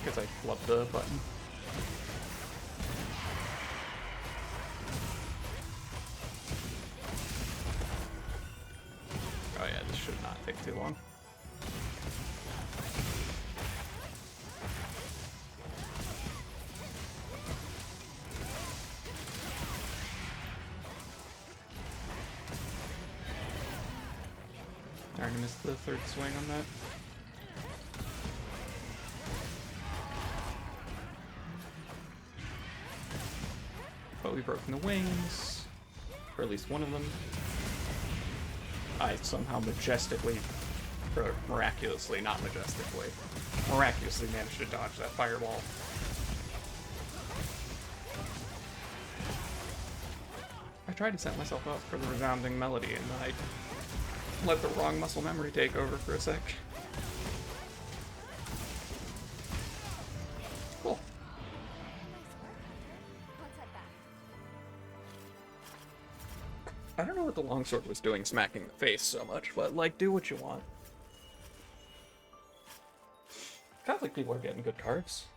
Speaker 1: Because I flubbed the button. Oh yeah, this should not take too long. Darn, I missed the third swing on that. But we've broken the wings, or at least one of them. I somehow majestically, or miraculously, not majestically, miraculously managed to dodge that fireball. I tried to set myself up for the resounding melody, and I let the wrong muscle memory take over for a sec. Cool.
Speaker 2: Let's head back.
Speaker 1: I don't know what the longsword was doing smacking the face so much, but, like, do what you want. Catholic people are getting good cards.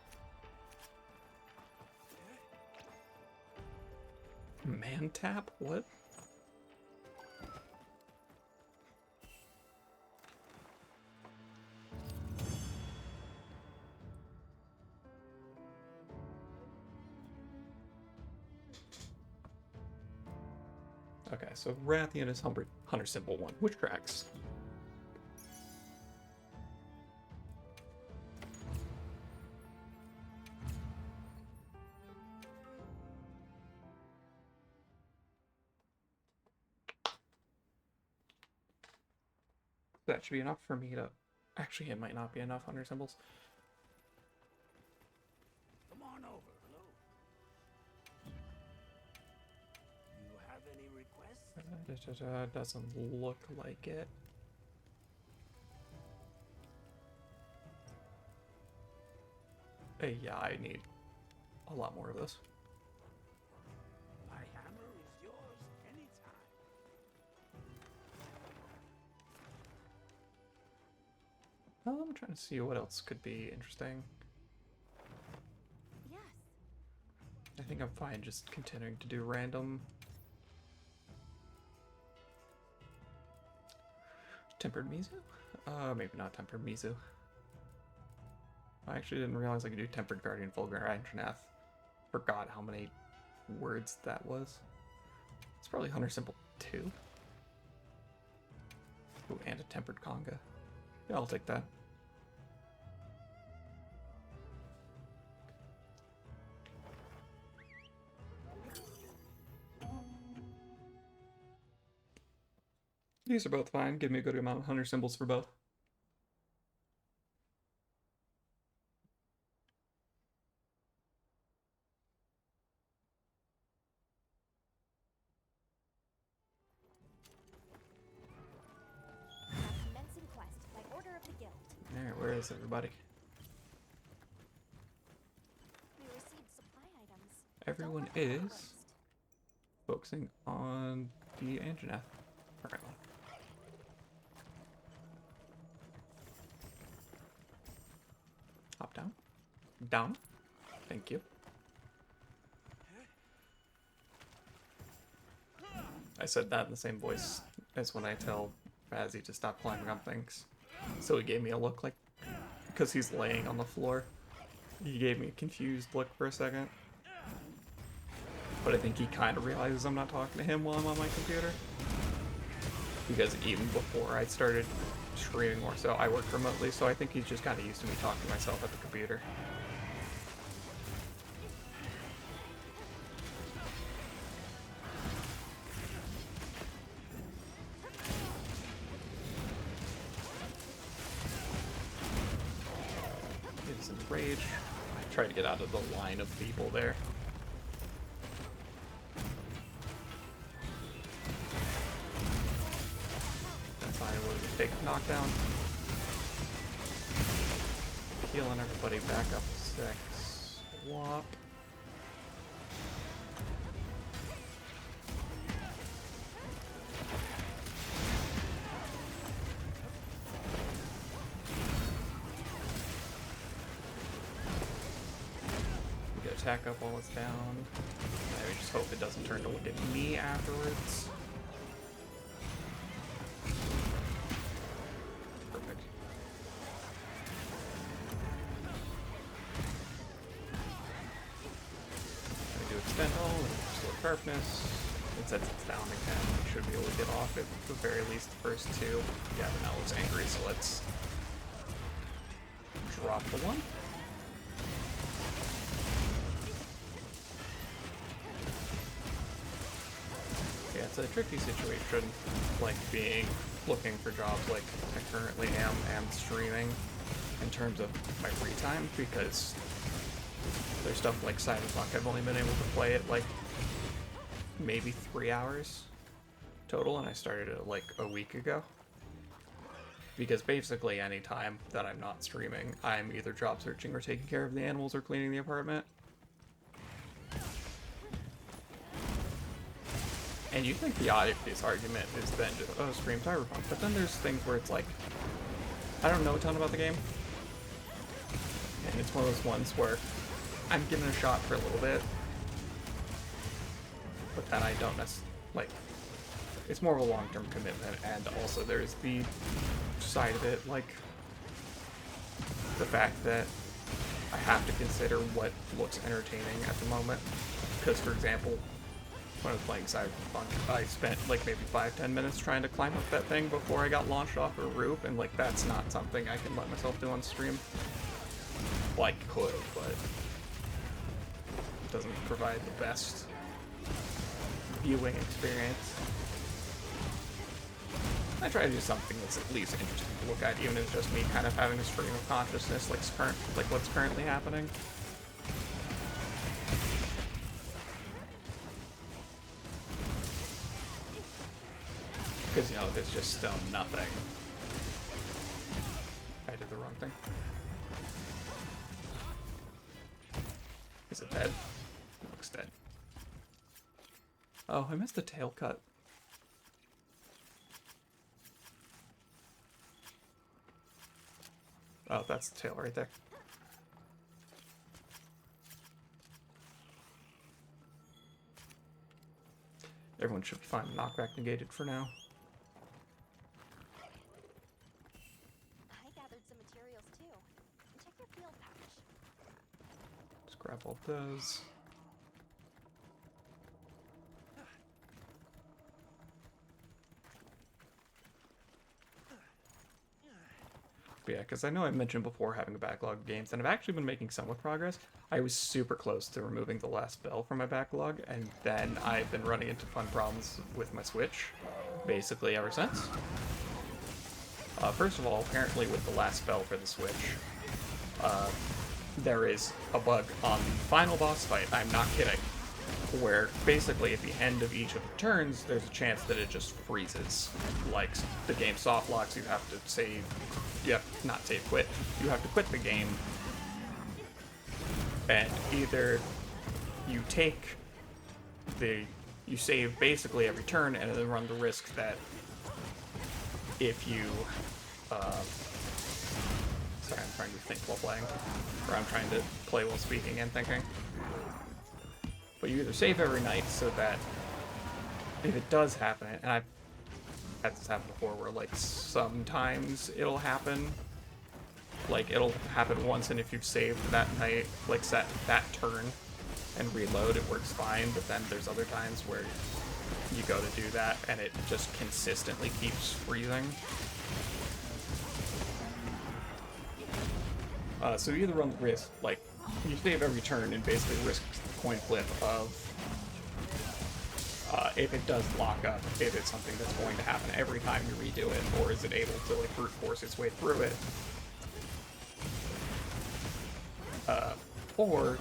Speaker 1: Man tap? What? Okay, so Rathian is Hunter Symbol 1, which tracks. That should be enough for me to... Actually, it might not be enough Hunter Symbols.
Speaker 3: Come on over. Hello. You have any requests?
Speaker 1: Doesn't look like it. Yeah, I need a lot more of this.
Speaker 3: My hammer is yours anytime.
Speaker 1: I'm trying to see what else could be interesting.
Speaker 2: Yes.
Speaker 1: I think I'm fine just continuing to do random. Tempered Mizu? Maybe not Tempered Mizu. I actually didn't realize I could do Tempered Guardian Vulgar Anjanath. Forgot how many words that was. It's probably Hunter Symbol 2. Ooh, and a Tempered Conga. Yeah, I'll take that. These are both fine. Give me a good amount of Hunter Symbols for both.
Speaker 2: Commencing quest by order of the guild.
Speaker 1: Alright, where is everybody?
Speaker 2: We received supply items.
Speaker 1: Everyone
Speaker 2: Don't let them
Speaker 1: is focusing on the Anjanath currently. Hop down. Down. Thank you. I said that in the same voice as when I tell Fazzy to stop climbing on things. So he gave me a look like, because he's laying on the floor. He gave me a confused look for a second. But I think he kind of realizes I'm not talking to him while I'm on my computer. Because even before I started streaming more so, I work remotely, so I think he's just kind of used to me talking to myself at the computer. It's in rage. I try to get out of the line of people there. Take knockdown. Healing everybody back up 6. Swap. We get attack up while it's down. I just hope it doesn't turn to look at me afterwards. Sharpness. It says it's down again. We should be able to get off at the very least the first 2. Yeah, but now it's angry, so let's drop the one. Yeah, it's a tricky situation, like looking for jobs like I currently am and streaming in terms of my free time, because there's stuff like Cyberpunk. I've only been able to play it like maybe 3 hours total, and I started it like a week ago. Because basically any time that I'm not streaming, I'm either job searching or taking care of the animals or cleaning the apartment. And you think the obvious argument is then just, oh, stream Cyberpunk, but then there's things where it's like, I don't know a ton about the game, and it's one of those ones where I'm giving it a shot for a little bit, but then I don't necessarily, like, it's more of a long-term commitment, and also there's the side of it, like, the fact that I have to consider what looks entertaining at the moment, because, for example, when I was playing Cyberpunk, I spent, like, maybe 5-10 minutes trying to climb up that thing before I got launched off a roof, and, like, that's not something I can let myself do on stream. Well, I could, but it doesn't provide the best viewing experience. I try to do something that's at least interesting to look at, even if it's just me kind of having a stream of consciousness, like what's currently happening. Because, you know, there's just still nothing. I did the wrong thing. Is it dead? It looks dead. Oh, I missed the tail cut. Oh, that's the tail right there. Everyone should be fine. Knockback negated for now.
Speaker 2: I gathered some materials too. Check your field pouch.
Speaker 1: Just grab all those. But yeah, because I know I mentioned before having a backlog of games, and I've actually been making somewhat progress. I was super close to removing the last spell from my backlog, and then I've been running into fun problems with my Switch, basically ever since. First of all, apparently with the last spell for the Switch, there is a bug on the final boss fight, I'm not kidding, where basically at the end of each of the turns, there's a chance that it just freezes. Like, the game soft locks, you have to save, not save, quit. You have to quit the game, and either you you save basically every turn, and then run the risk that if you, sorry, I'm trying to think while playing, or I'm trying to play while speaking and thinking. But you either save every night so that if it does happen, and I've had this happen before, where like sometimes it'll happen. Like it'll happen once, and if you've saved that night, like set that turn, and reload, it works fine. But then there's other times where you go to do that, and it just consistently keeps freezing. So you either run the risk, like, you save every turn and basically risk the coin flip of if it does lock up, if it's something that's going to happen every time you redo it, or is it able to like brute force its way through it. Or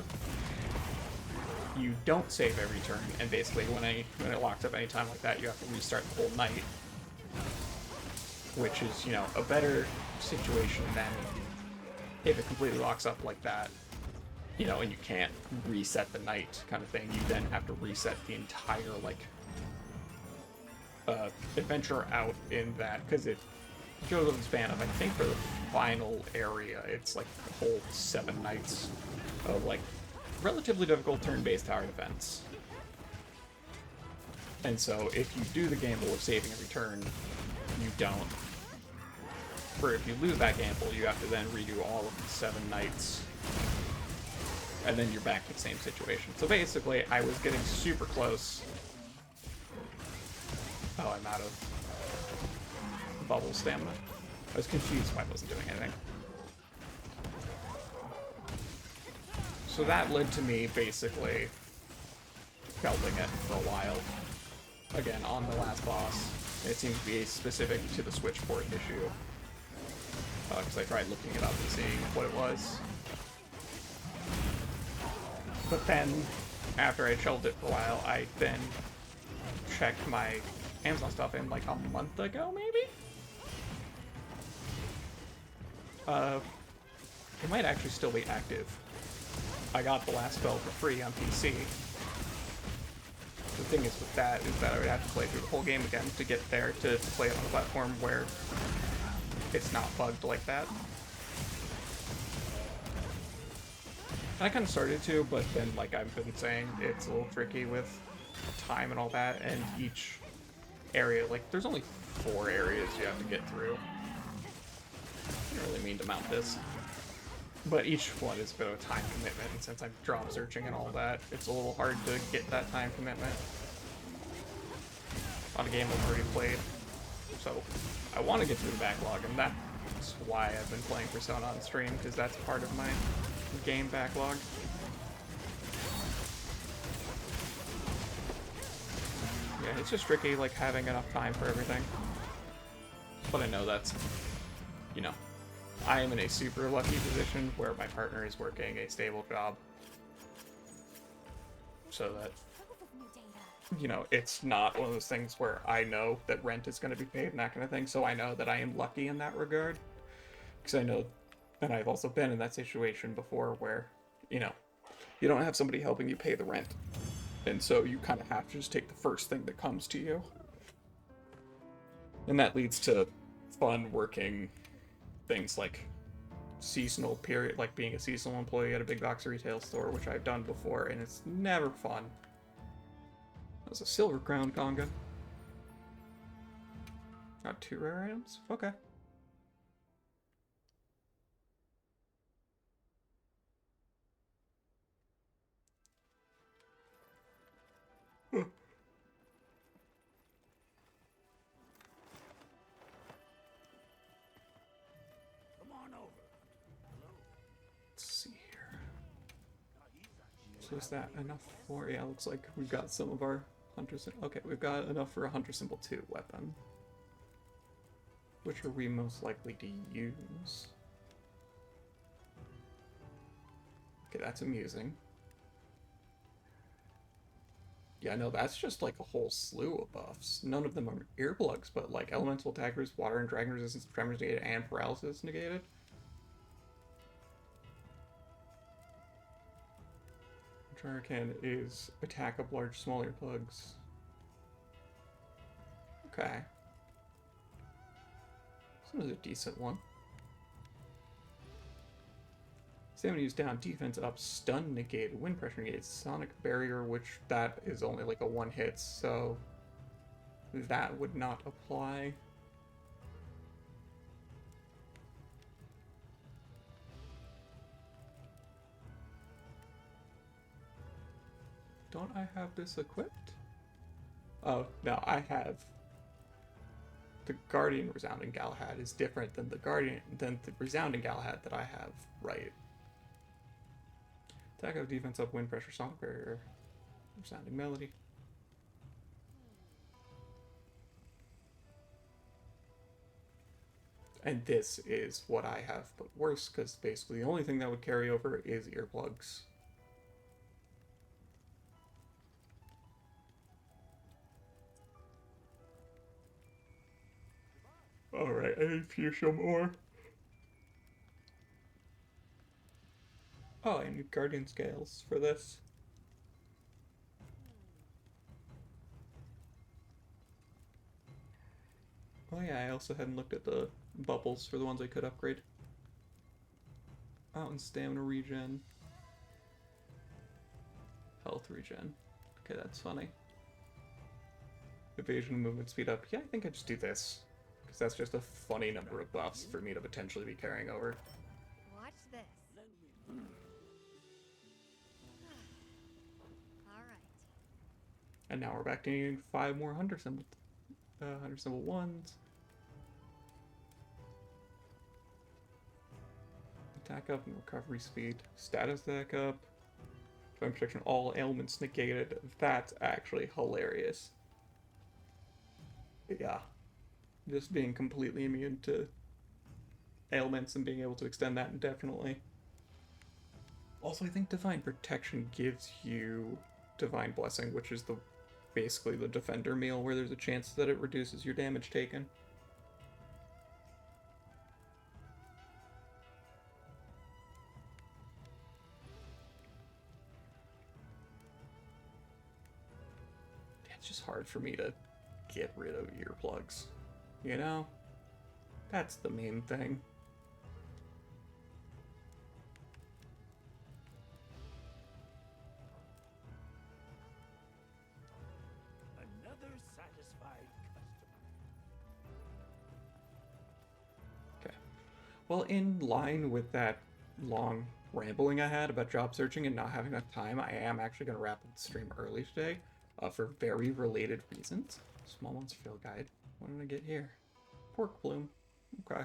Speaker 1: you don't save every turn, and basically when it locks up any time like that, you have to restart the whole night, which is, you know, a better situation than if it completely locks up like that, you know, and you can't reset the night kind of thing. You then have to reset the entire, like, adventure out in that, because it goes over the span of, I think for the final area, it's like a whole 7 nights of, like, relatively difficult turn-based tower defense. And so if you do the gamble of saving every turn, you don't. Or if you lose that gamble, you have to then redo all of the 7 nights. And then you're back to the same situation. So basically, I was getting super close. Oh, I'm out of bubble stamina. I was confused why I wasn't doing anything. So that led to me basically belting it for a while. Again, on the last boss. It seems to be specific to the switchport issue. Because I tried looking it up and seeing what it was. But then, after I shelved it for a while, I then checked my Amazon stuff in like a month ago, maybe? It might actually still be active. I got the last spell for free on PC. The thing is with that is that I would have to play through the whole game again to get there to play it on a platform where it's not bugged like that. And I kind of started to, but then, like I've been saying, it's a little tricky with time and all that, and each area, like, there's only 4 areas you have to get through. I don't really mean to mount this. But each one is a bit of a time commitment, and since I'm drop searching and all that, it's a little hard to get that time commitment on a game I've already played. So I want to get through the backlog, and that's why I've been playing Persona on stream, because that's part of my game backlog. Yeah, it's just tricky, like, having enough time for everything. But I know that's, you know, I am in a super lucky position where my partner is working a stable job. So that, you know, it's not one of those things where I know that rent is going to be paid and that kind of thing. So I know that I am lucky in that regard. Because I know, and I've also been in that situation before where, you know, you don't have somebody helping you pay the rent. And so you kind of have to just take the first thing that comes to you. And that leads to fun working things like seasonal period, like being a seasonal employee at a big box retail store, which I've done before, and it's never fun. That was a silver crown conga. Got 2 rare items? Okay. Let's see here. So is that enough for, yeah, looks like we've got some of our hunters. Okay, we've got enough for a Hunter Symbol 2 weapon. Which are we most likely to use? Okay, that's amusing. Yeah, no, that's just like a whole slew of buffs. None of them are earplugs, but like elemental attackers, water and dragon resistance, tremors negated, and paralysis negated. Jarkan is attack of large, small earplugs. Okay. This was a decent one. Stamina is down, defense up, stun negated, wind pressure negated, sonic barrier, which that is only like a 1 hit, so that would not apply. Don't I have this equipped? Oh, no, I have... The Guardian Resounding Galahad is different than the Resounding Galahad that I have, right? Attack up, defense up, wind pressure, song barrier, resounding melody. And this is what I have, but worse, because basically the only thing that would carry over is earplugs. Alright, I need fuchsia more. Oh, I need guardian scales for this. Oh yeah, I also hadn't looked at the bubbles for the ones I could upgrade. Mountain stamina regen. Health regen. Okay, that's funny. Evasion and movement speed up. Yeah, I think I just do this. Because that's just a funny number of buffs for me to potentially be carrying over.
Speaker 4: Watch this. Alright.
Speaker 1: And now we're back to needing 5 more Hunter Symbol 1s. Attack up and recovery speed. Status attack up. Flame protection, all ailments negated. That's actually hilarious. Yeah. Just being completely immune to ailments and being able to extend that indefinitely. Also, I think Divine Protection gives you Divine Blessing, which is basically the Defender meal, where there's a chance that it reduces your damage taken. It's just hard for me to get rid of earplugs. You know? That's the main thing.
Speaker 3: Another satisfied customer.
Speaker 1: Okay. Well, in line with that long rambling I had about job searching and not having enough time, I am actually going to wrap up the stream early today for very related reasons. Small Monster Field Guide. What did I get here? Pork plume. Okay.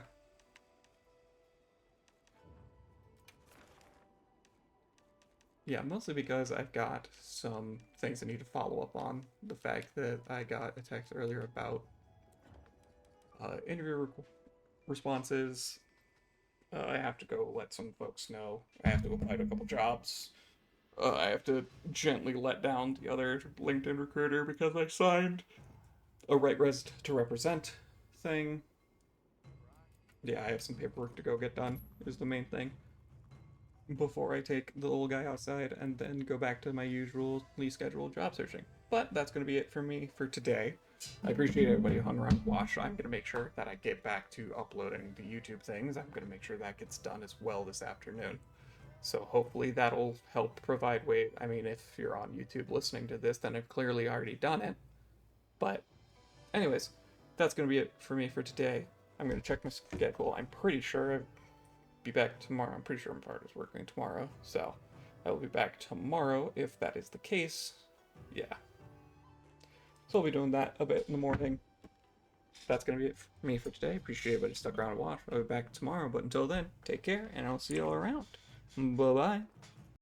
Speaker 1: Yeah, mostly because I've got some things I need to follow up on. The fact that I got a text earlier about interview responses. I have to go let some folks know. I have to apply to a couple jobs. I have to gently let down the other LinkedIn recruiter because I signed a right rest to represent thing. Yeah, I have some paperwork to go get done, is the main thing. Before I take the little guy outside and then go back to my usually scheduled job searching. But that's going to be it for me for today. I appreciate everybody who hung around and watched. I'm going to make sure that I get back to uploading the YouTube things. I'm going to make sure that gets done as well this afternoon. So hopefully that'll help provide way. I mean, if you're on YouTube listening to this, then I've clearly already done it. But anyways, that's going to be it for me for today. I'm going to check my schedule. I'm pretty sure I'll be back tomorrow. I'm pretty sure my partner's working tomorrow. So I will be back tomorrow if that is the case. Yeah. So I'll be doing that a bit in the morning. That's going to be it for me for today. Appreciate everybody stuck around and watched. I'll be back tomorrow. But until then, take care, and I'll see you all around. Bye-bye.